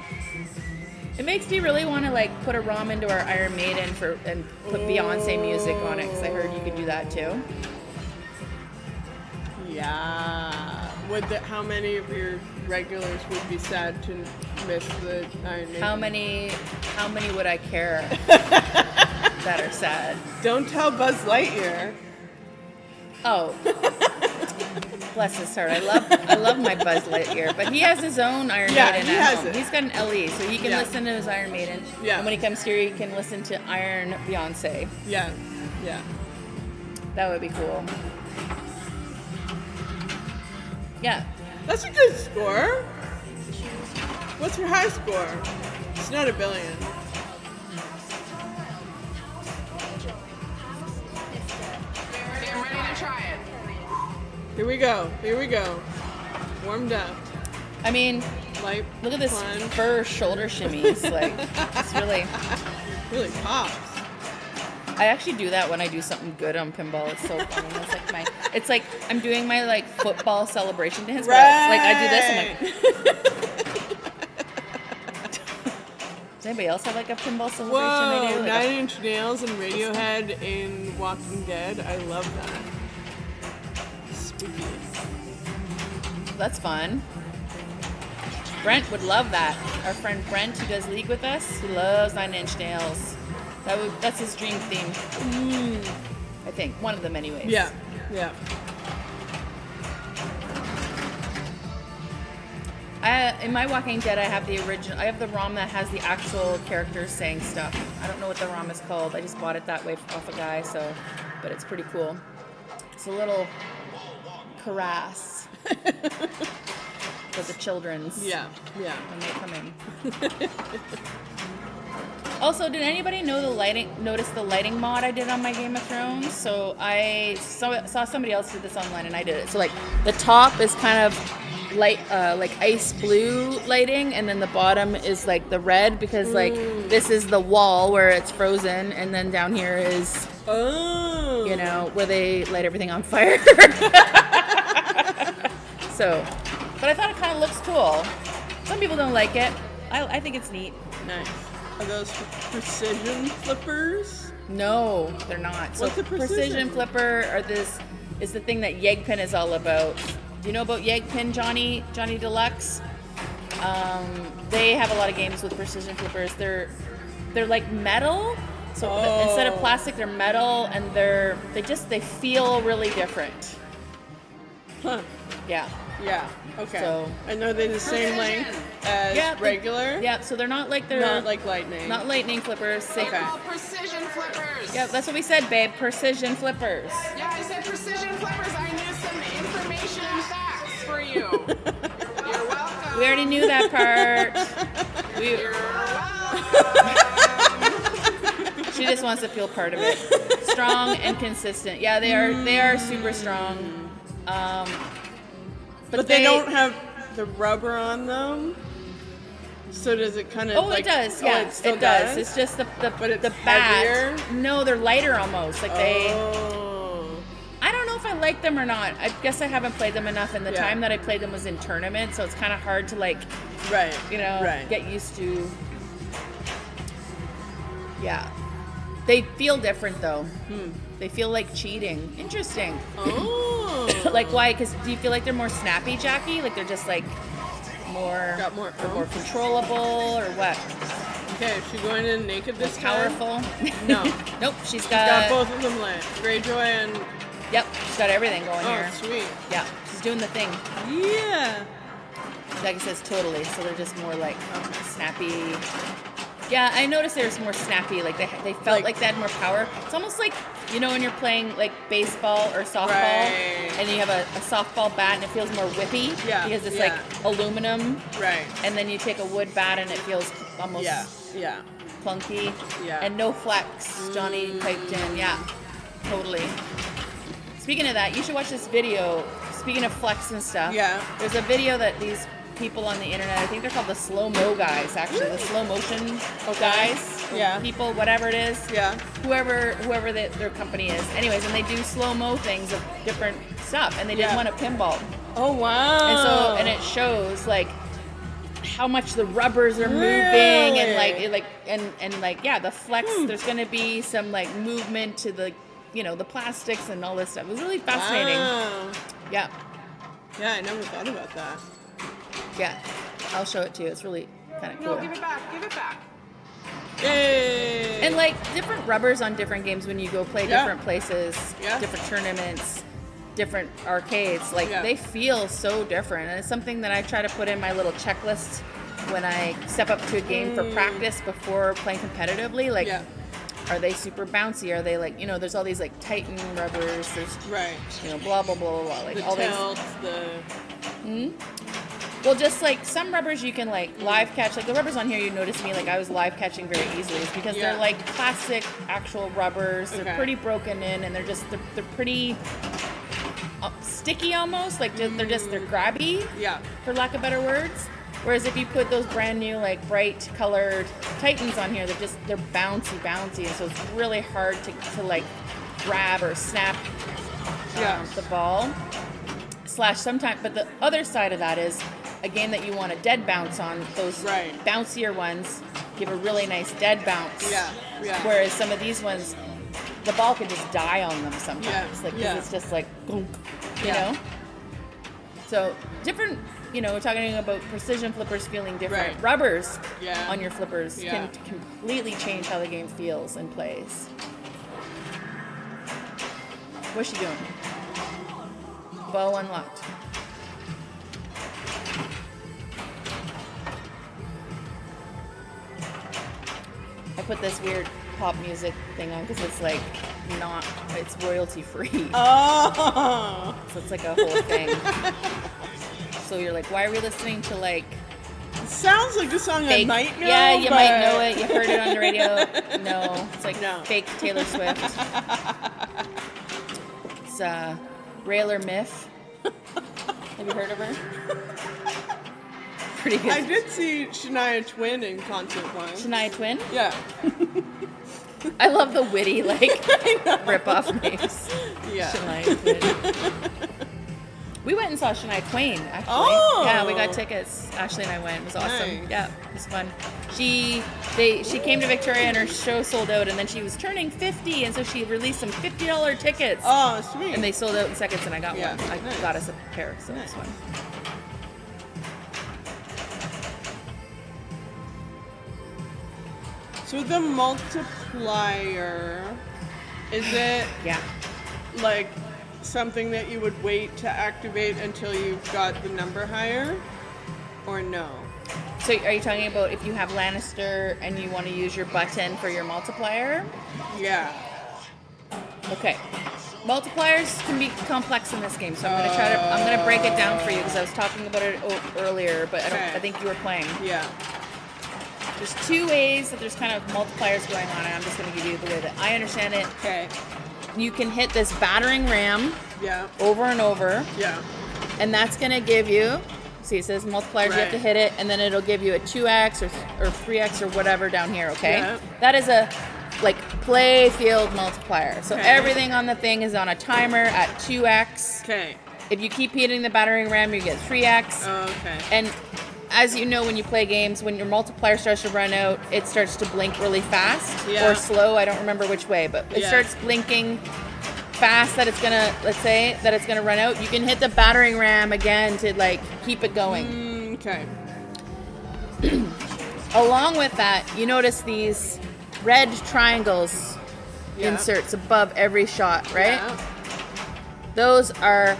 it makes me really want to like put a ROM into our Iron Maiden and put Beyonce music on it, because I heard you could do that too. Yeah. How many of your regulars would be sad to miss the Iron Maiden? How many would I care that are sad? Don't tell Buzz Lightyear. Oh, bless his heart. I love my Buzz Lightyear, but he has his own Iron Maiden he at has home. it. He's got an LE, so he can listen to his Iron Maiden. Yeah. And when he comes here, he can listen to Iron Beyonce. Yeah. Yeah. That would be cool. Yeah. That's a good score. What's your high score? It's not 1 billion. Okay, I'm ready to try it. Here we go. Warmed up. I mean, Light. look at this plunge. fur shoulder shimmies. Like, it's really. Really pops. I actually do that when I do something good on pinball. It's so funny. It's like I'm doing my like football celebration dance. But I do this. I'm like. Does anybody else have like a pinball celebration? Whoa, they do? Like Nine Inch Nails and Radiohead in Walking Dead. I love that. Spooky. That's fun. Brent would love that. Our friend Brent, who does League with us, he loves 9 Inch Nails. That's his dream theme. I think one of them, anyways. Yeah. In my Walking Dead, I have the original. I have the ROM that has the actual characters saying stuff. I don't know what the ROM is called. I just bought it that way off a guy. But it's pretty cool. It's a little crass for the children's. Yeah. When they come in. Also, did anybody notice the lighting mod I did on my Game of Thrones? So I saw somebody else did this online, and I did it. So like the top is kind of light, like ice blue lighting, and then the bottom is like the red, because like this is the wall where it's frozen, and then down here is where they light everything on fire. So, but I thought it kind of looks cool. Some people don't like it. I think it's neat. Nice. Are those precision flippers? No, they're not. So What's a precision flipper is the thing that Yegpin is all about. Do you know about Yegpin, Johnny Deluxe? They have a lot of games with precision flippers. They're like metal. So instead of plastic, they're metal, and they feel really different. Huh. Yeah. Yeah. Okay. So- and are they the same length as regular? Yeah. So they're not like Not like lightning. not lightning flippers. They're called precision flippers. Yeah, that's what we said, babe. Precision flippers. Yeah, I said precision flippers. I knew some information and facts for you. You're welcome. We already knew that part. You're welcome. She just wants to feel part of it. Strong and consistent. Yeah, they are super strong. But they don't have the rubber on them. So does it kind of? Oh, it does. Yeah, it still does. It's just the But it's the bat. heavier? No, they're lighter almost. Like they. Oh. I don't know if I like them or not. I guess I haven't played them enough, and the Yeah. time that I played them was in tournament, so it's kind of hard to like, Right. Right. get used to. Yeah, they feel different though. They feel like cheating. Interesting. Oh. Like why? Because do you feel like they're more snappy, Jackie? Like they're just like more, Got more they're more controllable, or what? Okay, is she going in naked this time? Powerful? No. Nope. She's Got both of them lit. Greyjoy and Yep. She's got everything going here. sweet. Yeah. She's doing the thing. Yeah. Jackie says totally. So they're just more like snappy. Yeah, I noticed they were more snappy. Like they felt like they had more power. It's almost like, when you're playing like baseball or softball, Right. and you have a softball bat and it feels more whippy. Yeah, Because it's yeah. like aluminum. Right. And then you take a wood bat and it feels almost Yeah. clunky. Yeah. And no flex. Johnny piped in. Yeah, totally. Speaking of that, you should watch this video. Speaking of flex and stuff. Yeah. There's a video that these people on the internet. I think they're called the slow-mo guys, actually. The slow motion guys. Yeah. People, whatever it is. Yeah. Whoever their company is. Anyways, and they do slow-mo things of different stuff. And they did one at Pinball. Oh, wow. And it shows, like, how much the rubbers are moving Really? and the flex. There's going to be some, like, movement to the, the plastics and all this stuff. It was really fascinating. Wow. Yeah. Yeah, I never thought about that. Yeah. I'll show it to you. It's really kind of cool. No, give it back. Give it back. Yay! And like different rubbers on different games when you go play different places, Yeah. different tournaments, different arcades, like Yeah. they feel so different. And it's something that I try to put in my little checklist when I step up to a game for practice before playing competitively. Like, are they super bouncy? Are they like, there's all these like Titan rubbers, there's, Right. blah, blah, blah, blah, blah. Like The all tilts, these. Well, just like some rubbers you can like live catch. Like the rubbers on here, you notice me, like I was live catching very easily. It's because they're like plastic actual rubbers. They're pretty broken in, and they're pretty sticky almost. Like they're grabby. Yeah. For lack of better words. Whereas if you put those brand new like bright colored Titans on here, they're bouncy, and so it's really hard to like grab or snap the ball. Sometimes, but the other side of that is a game that you want a dead bounce on. Those bouncier ones give a really nice dead bounce. Yeah. Whereas some of these ones, the ball can just die on them sometimes. Like 'cause it's just like, you know. So different. We're talking about precision flippers feeling different. Right. Rubbers Yeah. on your flippers Yeah. can completely change how the game feels and plays. What's she doing? Bow unlocked. I put this weird pop music thing on because it's like it's royalty free. Oh. So it's like a whole thing. So you're like, why are we listening to like Sounds like a song fake? I might know. Yeah, you but... might know it. You heard it on the radio. No, it's like fake Taylor Swift. It's Railer Myth. Have you heard of her? Pretty good. I did see Shania Twain in concert once. Shania Twain? Yeah. I love the witty, like, rip-off names. Yeah. Shania Twain. We went and saw Shania Twain, actually. Oh. Yeah, we got tickets. Ashley and I went. It was awesome. Nice. Yeah, it was fun. She came to Victoria and her show sold out, and then she was turning 50, and so she released some $50 tickets. Oh, sweet. And they sold out in seconds, and I got Yeah, one. I nice. got us a pair, so it was fun. So the multiplier, is it like something that you would wait to activate until you've got the number higher, or no? So are you talking about if you have Lannister and you want to use your button for your multiplier? Yeah. Okay. Multipliers can be complex in this game, so I'm gonna break it down for you because I was talking about it earlier, but I think you were playing. Yeah. There's two ways that there's kind of multipliers going on, and I'm just gonna give you the way that I understand it. Okay. You can hit this battering ram Yeah. over and over, Yeah. and that's gonna give you, see it says multipliers, you have to hit it, and then it'll give you a 2x or 3x or whatever down here, okay? Yeah. That is a play field multiplier. So everything on the thing is on a timer at 2x. Okay. If you keep hitting the battering ram, you get 3x. Okay. And as you know, when you play games, when your multiplier starts to run out, it starts to blink really fast or slow. I don't remember which way, but it starts blinking fast that it's gonna, let's say, that it's gonna run out. You can hit the battering ram again to keep it going. Okay. Along with that, you notice these red triangles inserts above every shot, right? Yeah. Those are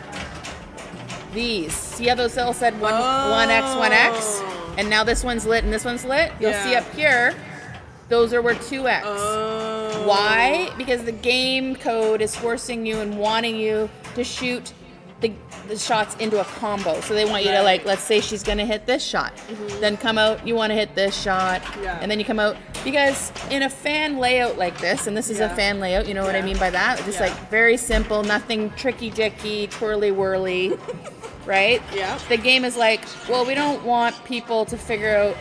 these. See how those all said 1x, 1x? And now this one's lit and this one's lit? You'll see up here, those are where 2x. Why? Because the game code is forcing you and wanting you to shoot the shots into a combo. So they want you to, let's say she's going to hit this shot. Then come out, you want to hit this shot. And then you come out. Because in a fan layout like this, and this is a fan layout, you know what I mean by that? Just very simple, nothing tricky-dicky, twirly-whirly. right? Yeah. The game is like, well, we don't want people to figure out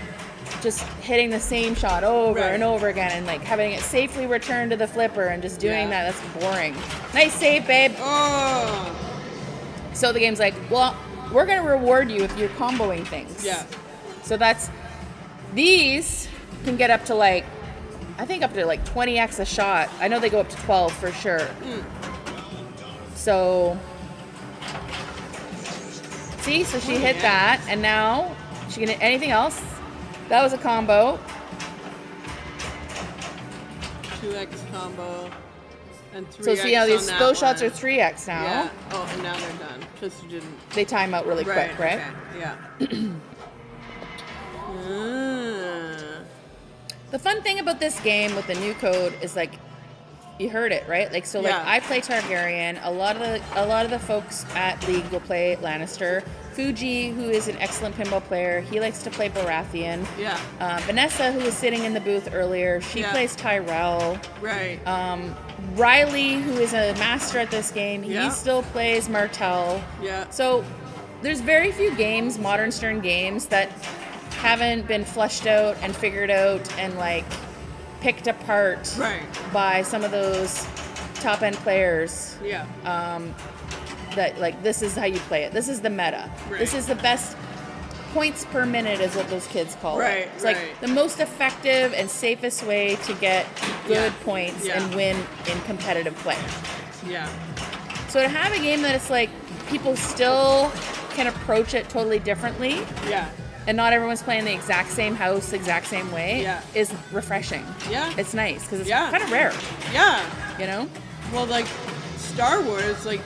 just hitting the same shot over Right. and over again and like having it safely return to the flipper and just doing Yeah. that. That's boring. Nice save, babe. Oh. So the game's like, well, we're going to reward you if you're comboing things. Yeah. So these can get up to like, I think up to like 20x a shot. I know they go up to 12 for sure. So, see, so she hit that, and now she can hit anything else. That was a combo. 2x combo. And 3x So see how on that those shots are one. 3x now. Yeah. Oh, and now they're done. Because you didn't. They time out really quick, right? Okay. Yeah. The fun thing about this game with the new code is like, you heard it, right? Like, so like Yeah. I play Targaryen. A lot of the folks at League will play Lannister. Fuji, who is an excellent pinball player, he likes to play Baratheon. Yeah. Vanessa, who was sitting in the booth earlier, she Yeah. plays Tyrell. Right. Riley, who is a master at this game, Yeah. he still plays Martell. Yeah. So there's very few games, modern Stern games, that haven't been fleshed out and figured out and like picked apart Right. by some of those top end players. Yeah. That like, this is how you play it. This is the meta. Right. This is the best points per minute is what those kids call Right, it. It's like right. the most effective and safest way to get good Yeah. points Yeah. and win in competitive play. Yeah. So to have a game that it's like people still can approach it totally differently Yeah. and not everyone's playing the exact same house, the exact same way Yeah. is refreshing. Yeah. It's nice because it's Yeah. kind of rare, Yeah. you know? Well, like Star Wars, like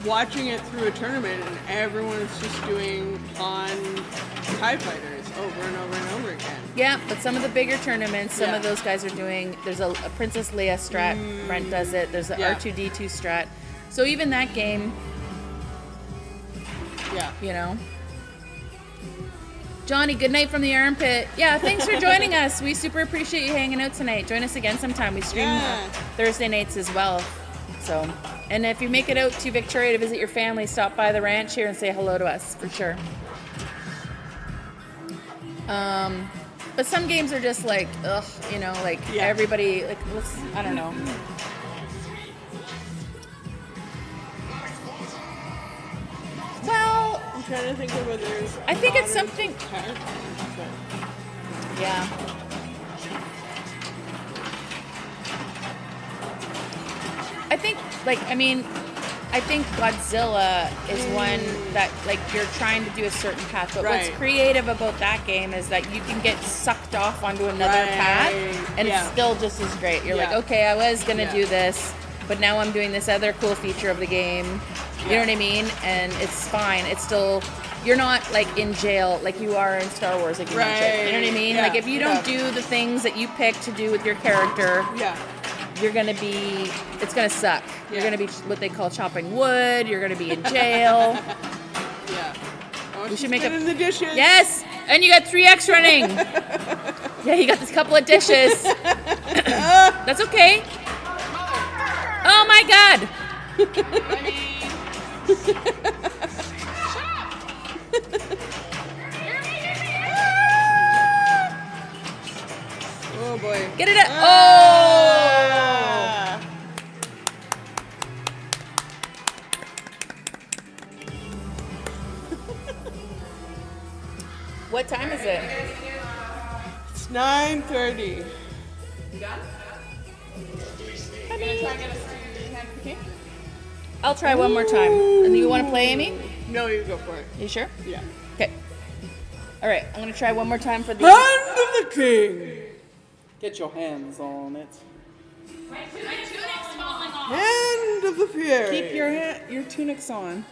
watching it through a tournament and everyone's just doing on TIE fighters over and over and over again. Yeah, but some of the bigger tournaments, some Yeah. of those guys are doing, there's a Princess Leia strat, Brent does it, there's a Yeah. R2D2 strat. So even that game, Yeah. you know. Johnny, good night from the armpit. Yeah, thanks for joining us. We super appreciate you hanging out tonight. Join us again sometime. We stream Yeah. Thursday nights as well. So, and if you make it out to Victoria to visit your family, stop by the ranch here and say hello to us for sure. But some games are just like, ugh, you know, like Yeah. everybody, like, I don't know. Well, I'm trying to think of whether there's I think it's modern something- characters, but- yeah. I think, like, I think Godzilla is one that, like, you're trying to do a certain path. But what's Right. creative about that game is that you can get sucked off onto another Right. path, and Yeah. it's still just as great. You're like, Yeah. okay, I was going to Yeah. do this, but now I'm doing this other cool feature of the game. You know what I mean? And it's fine. It's still... You're not like in jail like you are in Star Wars, like you mentioned. You know what I mean? Right. Like if you don't Yeah. do the things that you pick to do with your character, Yeah. you're gonna be, it's gonna suck. You're Yeah. gonna be what they call chopping wood. You're gonna be in jail. Yeah. Oh, We should she's make a- been in the dishes. Yes, and you got 3x running. Yeah, you got this couple of dishes. That's okay. Oh my God. Oh boy. Get it up. Oh. Ah. What time is it? It's 9:30. I'll try one more time. And you want to play, Amy? No, you go for it. You sure? Yeah. Okay. All right, I'm gonna try one more time for the. Hand of the king. Get your hands on it. Hand of the fairy. Keep your tunics on.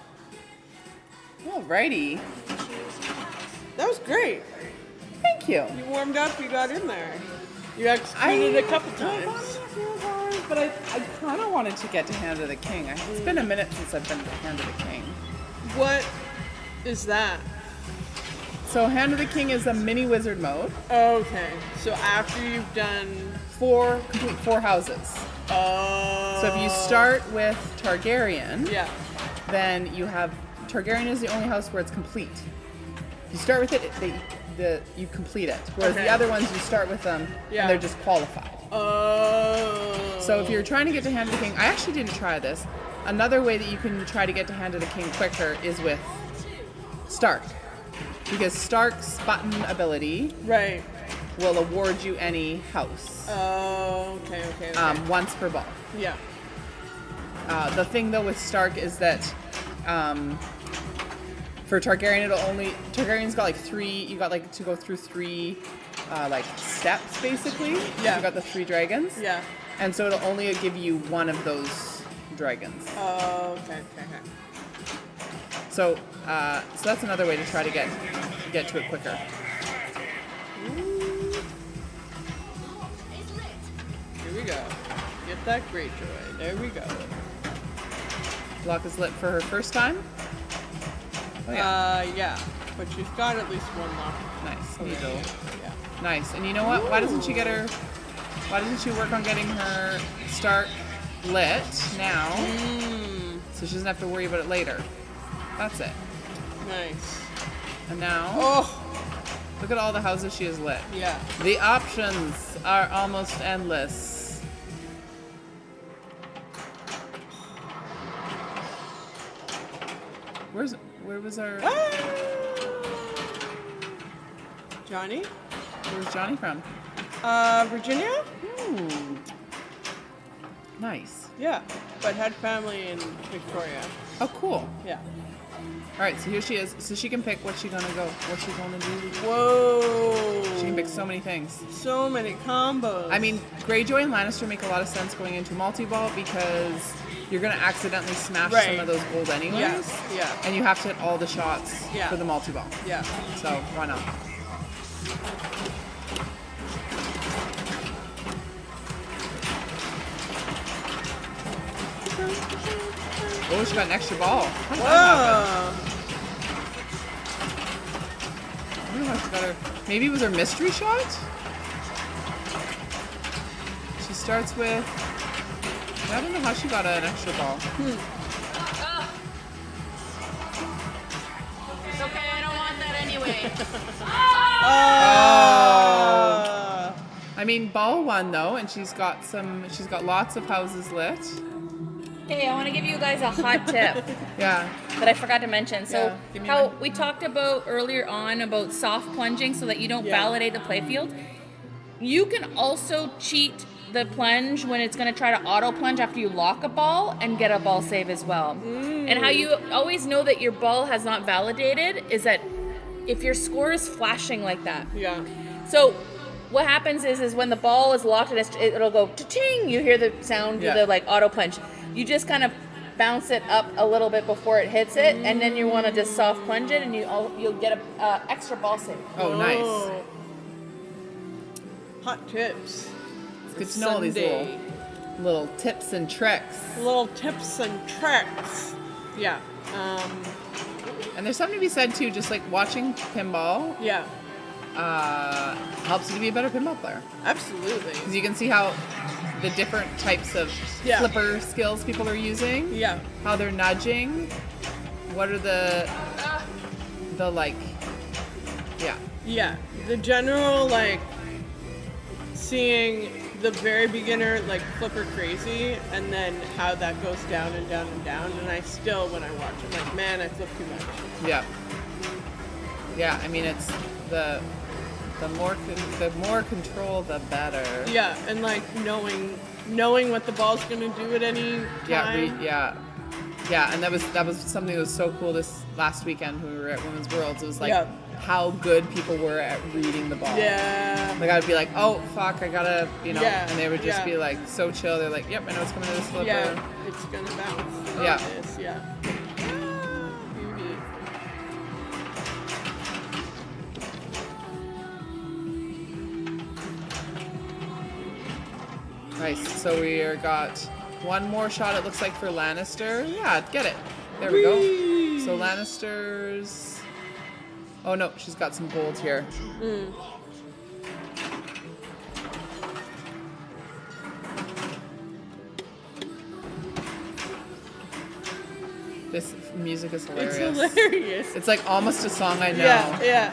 Alrighty. That was great. Thank you. You warmed up. You got in there. You executed a couple times. But I kind of wanted to get to Hand of the King. It's been a minute since I've been to Hand of the King. What is that? So Hand of the King is a mini wizard mode. Okay. So after you've done. Complete four houses. Oh. So if you start with Targaryen, Yeah. then you have Targaryen is the only house where it's complete. You start with it, you complete it. Whereas the other ones, you start with them, and they're just qualified. Oh. So if you're trying to get to Hand of the King, I actually didn't try this. Another way that you can try to get to Hand of the King quicker is with Stark. Because Stark's button ability Right. will award you any house. Oh, okay. Once per ball. Yeah. The thing though with Stark is that for Targaryen Targaryen's got like 3, you got like to go through 3 like steps basically. Yeah. You got the 3 dragons. Yeah. And so it'll only give you one of those dragons. Oh, okay. So that's another way to try to get to it quicker. Here we go. Get that Greyjoy. There we go. Block is lit for her first time. Oh Yeah. But she's got at least one lock. Nice. Needle. Needle. Yeah. Nice. And you know what? Why doesn't she work on getting her Stark lit now? So she doesn't have to worry about it later. That's it. Nice. And now, look at all the houses she has lit. Yeah. The options are almost endless. Where was our... Johnny? Where's Johnny from? Virginia? Ooh. Nice. Yeah. But had family in Victoria. Oh, cool. Yeah. All right, so here she is. So she can pick what's she gonna do. Whoa. She can pick so many things. So many combos. I mean, Greyjoy and Lannister make a lot of sense going into multi-ball because you're gonna accidentally smash some of those gold anyways. Yeah. And you have to hit all the shots for the multi-ball. Yeah. So why not? Oh, she got an extra ball. How did that happen? I don't know how she got her. Maybe it was her mystery shot? She starts with... I don't know how she got an extra ball. It's okay, I don't want that anyway. I mean, ball 1 though, and she's got lots of houses lit. Okay, I want to give you guys a hot tip Yeah. that I forgot to mention. So, Yeah, give me how one. we talked about earlier on about soft plunging so that you don't validate the playfield. You can also cheat the plunge when it's going to try to auto plunge after you lock a ball and get a ball save as well. And how you always know that your ball has not validated is that if your score is flashing like that. Yeah. So what happens is when the ball is locked and it'll go cha-ching, you hear the sound of the like auto plunge. You just kind of bounce it up a little bit before it hits it, and then you want to just soft plunge it, and you'll get a extra ball save. Oh, nice. Hot tips. It's good to know all these little tips and tricks. Little tips and tricks. Yeah. And there's something to be said too, just like watching pinball Yeah. helps you to be a better pinball player. Absolutely. Because you can see how the different types of flipper skills people are using. Yeah. How they're nudging. What are the like, Yeah. The general, like, seeing the very beginner, like, flipper crazy, and then how that goes down and down and down. And I still, when I watch, I'm like, man, I flip too much. Yeah. Yeah, I mean, it's the more control, the better. Yeah, and like knowing what the ball's gonna do at any time. Yeah, and that was something that was so cool this last weekend when we were at Women's Worlds. It was like how good people were at reading the ball. Yeah. Like I'd be like, oh fuck, I gotta, and they would just Yeah. be like so chill. They're like, yep, I know it's coming to this flipper. Yeah, it's gonna bounce. Yeah. It is, yeah. Beauty. Nice. So we got one more shot. It looks like for Lannister. Yeah, get it. There we go. So Lannister's. Oh no, she's got some gold here. This music is It's hilarious. hilarious. It's like almost a song I know, Yeah.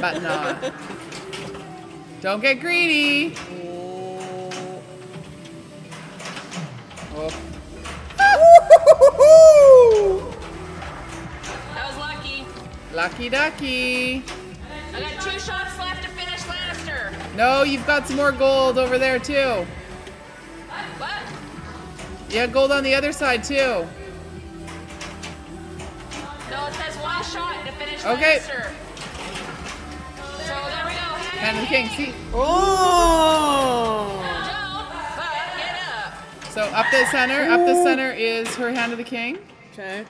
but not. Don't get greedy. Oh. That was lucky. Lucky ducky. I got 2 shots left to finish Lannister. No, you've got some more gold over there too. What? Yeah, gold on the other side too. No, it says 1 shot to finish Okay. Lannister. So there we go. Hand of the king. See. Oh. Don't, but get up. So up the center. Up the center is her hand of the king. Okay.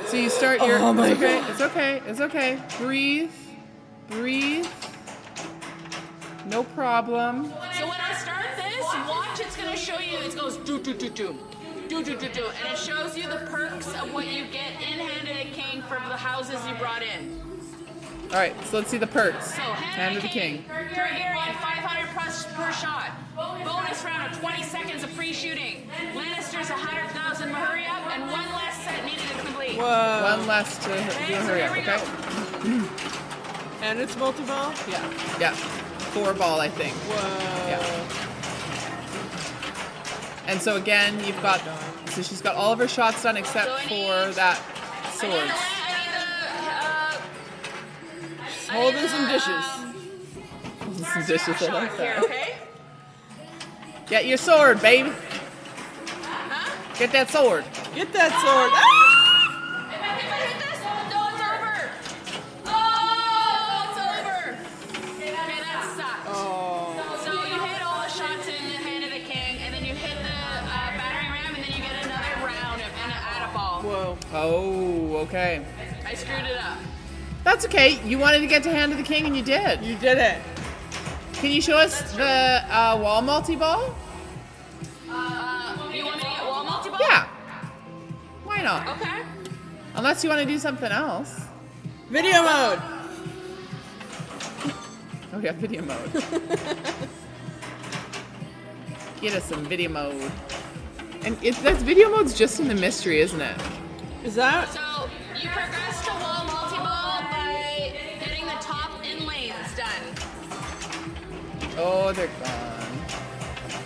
So you start your. Oh my it's okay. God. It's okay. It's okay. Breathe. Breathe. No problem. So when I start this, watch, it's going to show you, it goes do, do, do, do. Do, do, do, do. And it shows you the perks of what you get in Hand of the King for the houses you brought in. All right. So let's see the perks. So Hand of the king. Targaryen, 500 plus per shot. Bonus round of 20 seconds of free shooting. Lannister's 100,000 hurry up, and 1 less set needed to complete. Whoa. One less to do a hurry up. Okay. And it's multi-ball? Yeah. Yeah. 4 ball, I think. Whoa. Yeah. And so again, you've got. So she's got all of her shots done except So I for need- that I sword. need Holding some dishes. Some dishes, I like here, that. okay? Get your sword, baby. Huh? Get that sword. Get that sword. Ah! If I hit this, no, it's over. Oh, it's over. Okay, that sucked. Oh. So you hit all the shots in the Hand of the King, and then you hit the battering ram, and then you get another round and add a ball. Whoa. Oh, okay. I screwed it up. That's okay. You wanted to get to Hand of the King, and you did. You did it. Can you show us the wall multi-ball? You want me to get wall multi-ball? Yeah. Why not? Okay. Unless you want to do something else. Video mode. Oh yeah, video mode. Get us some video mode. And that's video mode's just in the mystery, isn't it? Is that? So you progress to wall multi-ball by getting the top in lanes done. Oh, they're gone.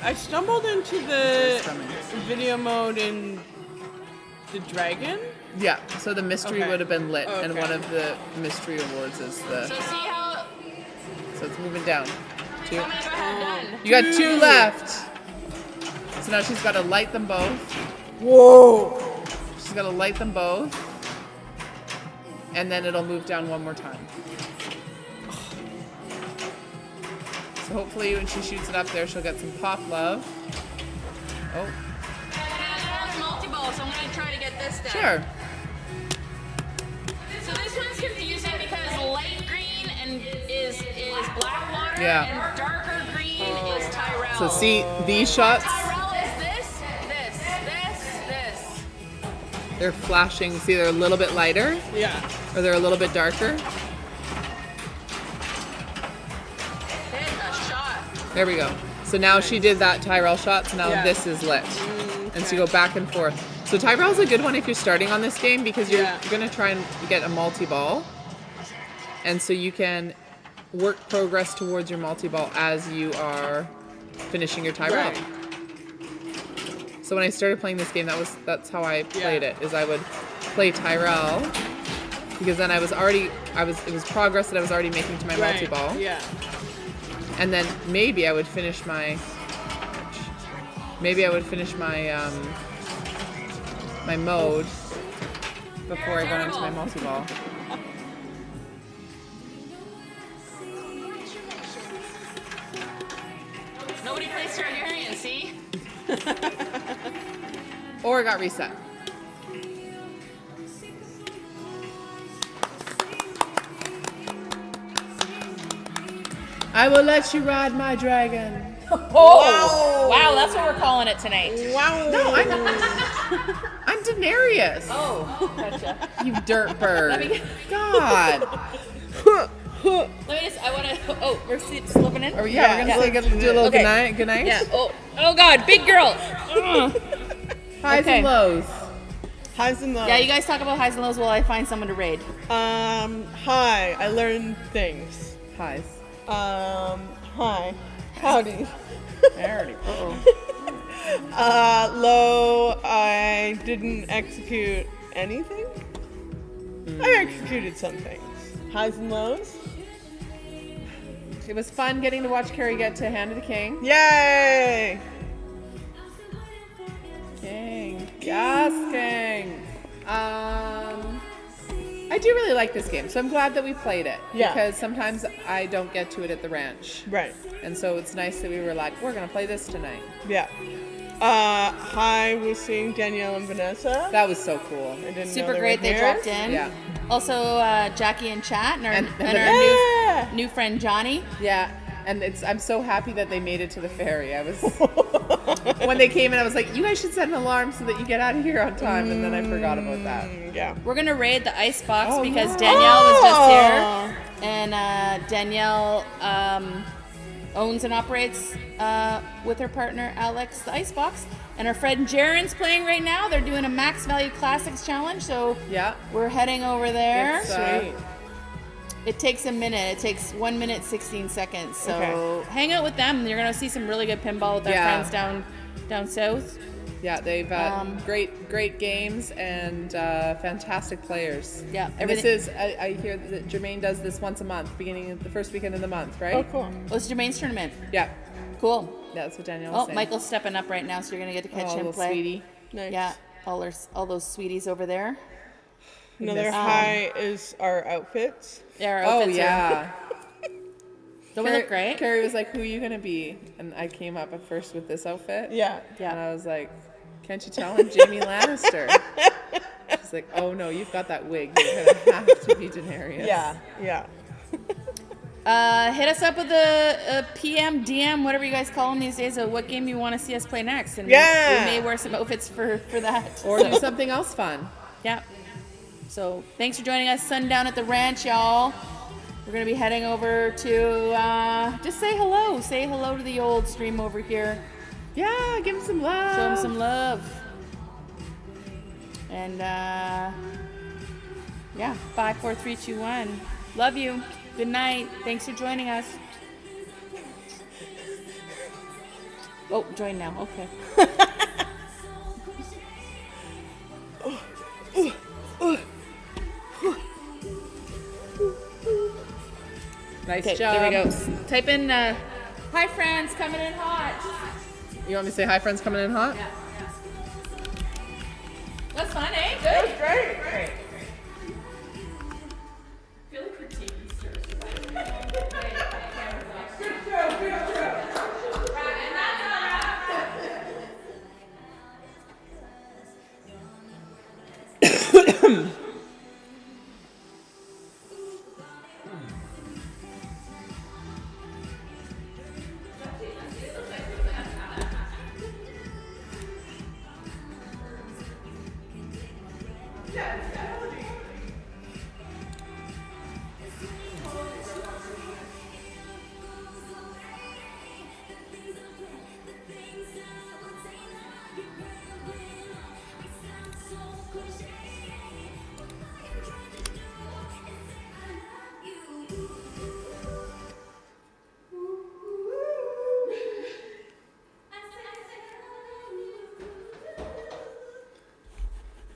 I stumbled into It's the coming. video mode in the dragon. Yeah, so the mystery Okay. would have been lit, and Okay. one of the mystery awards is So see how so it's moving down. 2. many do I have done? You got 2 left. So now she's got to light them both. Whoa. She's got to light them both. And then it'll move down one more time. So hopefully when she shoots it up there, she'll get some pop love. Oh, And I have multi-ball, so I'm going to try to get this done. sure. So this one's confusing because light green is black water, Yeah. and darker green is Tyrell. So see, these shots, Tyrell is this. they're flashing. See, they're a little bit lighter, Yeah. or they're a little bit darker. Hit a shot. There we go. So now she did that Tyrell shot, so now Yeah. this is lit. And so you go back and forth. So Tyrell's a good one if you're starting on this game because you're Yeah. going to try and get a multi-ball. And so you can work progress towards your multi-ball as you are finishing your Tyrell. Right. So when I started playing this game, that's how I played Yeah. it. Is I would play Tyrell because then it was progress that I was already making to my Right. multi-ball. Yeah. And then maybe I would finish my my mode before I got into my multi-ball. Nobody plays Targaryen, see? Or it got reset. I will let you ride my dragon. Oh! Wow, that's what we're calling it tonight. Wow. No, I'm Daenerys. Oh, gotcha. You dirt bird. Let me- God. Let me just, I want to, oh, we're slipping in? Oh yeah, we're gonna do a little Okay. good night. Good night. Yeah, oh God, big girl. Highs Okay. and lows. Highs and lows. Yeah, you guys talk about highs and lows while I find someone to raid. Hi. I learned things. Highs. Hi. Howdy. Already. Low. I didn't execute anything. I executed some things. Highs and lows. It was fun getting to watch Carrie get to Hand of the King. Yay! King. Yes, King. I do really like this game, so I'm glad that we played it. Yeah. Because sometimes I don't get to it at the ranch. Right. And so it's nice that we were like, we're going to play this tonight. Yeah. Hi was seeing Danielle and Vanessa. That was so cool. I didn't know Super they great were they here. dropped in. Yeah. Also, Jackie in chat and our, And- and Yeah. our new friend Johnny. Yeah. And I'm so happy that they made it to the ferry. I was when they came in, I was like, you guys should set an alarm so that you get out of here on time. And then I forgot about that. Yeah. We're going to raid the ice box Oh, because yeah. Danielle was just Oh. here. And Danielle owns and operates with her partner Alex the ice box. And our friend Jaren's playing right now. They're doing a Max Value Classics challenge. So Yeah. we're heading over there. It's, Sweet. It takes a minute. It takes 1 minute, 16 seconds. So Okay. hang out with them. You're going to see some really good pinball with our Yeah. friends down south. Yeah, they've great games and fantastic players. Yeah, And this everything- is, I hear that Jermaine does this once a month, beginning of the first weekend of the month, right? Oh, cool. Oh, it's Jermaine's tournament. Yeah. Cool. Yeah, that's what Danielle was Oh, saying. Michael's stepping up right now, so you're going to get to catch Oh, him little play. sweetie. Nice. Yeah, all those sweeties over there. Another high is our outfits. Yeah, our Oh, outfits are- yeah. Don't we look great? Carrie was like, who are you going to be? And I came up at first with this outfit. Yeah. And I was like, can't you tell I'm Jamie Lannister? She's like, oh no, you've got that wig. You're going to have to be Daenerys. Yeah. Yeah. Hit us up with a PM, DM, whatever you guys call them these days, of what game you want to see us play next. And Yeah. we may wear some outfits for that. Or do something else fun. Yeah. So thanks for joining us, Sundown at the Ranch, y'all. We're going to be heading over to just say hello. Say hello to the old stream over here. Yeah, give him some love. Show them some love. And yeah, 5, 4, 3, 2, 1. Love you. Good night. Thanks for joining us. Oh, join now. Okay. Nice Okay, job. there we go. Type in, hi friends, coming in hot. You want me to say hi, friends coming in hot? That's fun, eh? Good. Great.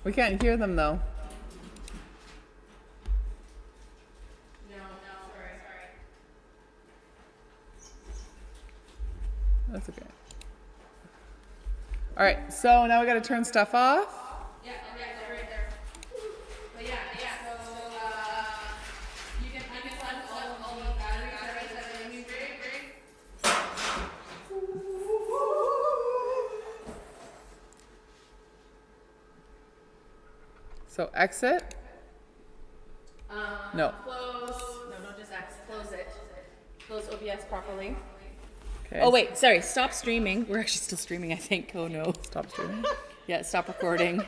We can't hear them though. That's okay. All right, so now we got to turn stuff off. Yeah, they're right there. But yeah, so you can plug all the batteries that are in the rig. So exit. No. Close. No, don't just exit. Close it. Close OBS properly. Okay. Oh wait, sorry. Stop streaming. We're actually still streaming, I think. Oh no. Stop streaming. Yeah, stop recording.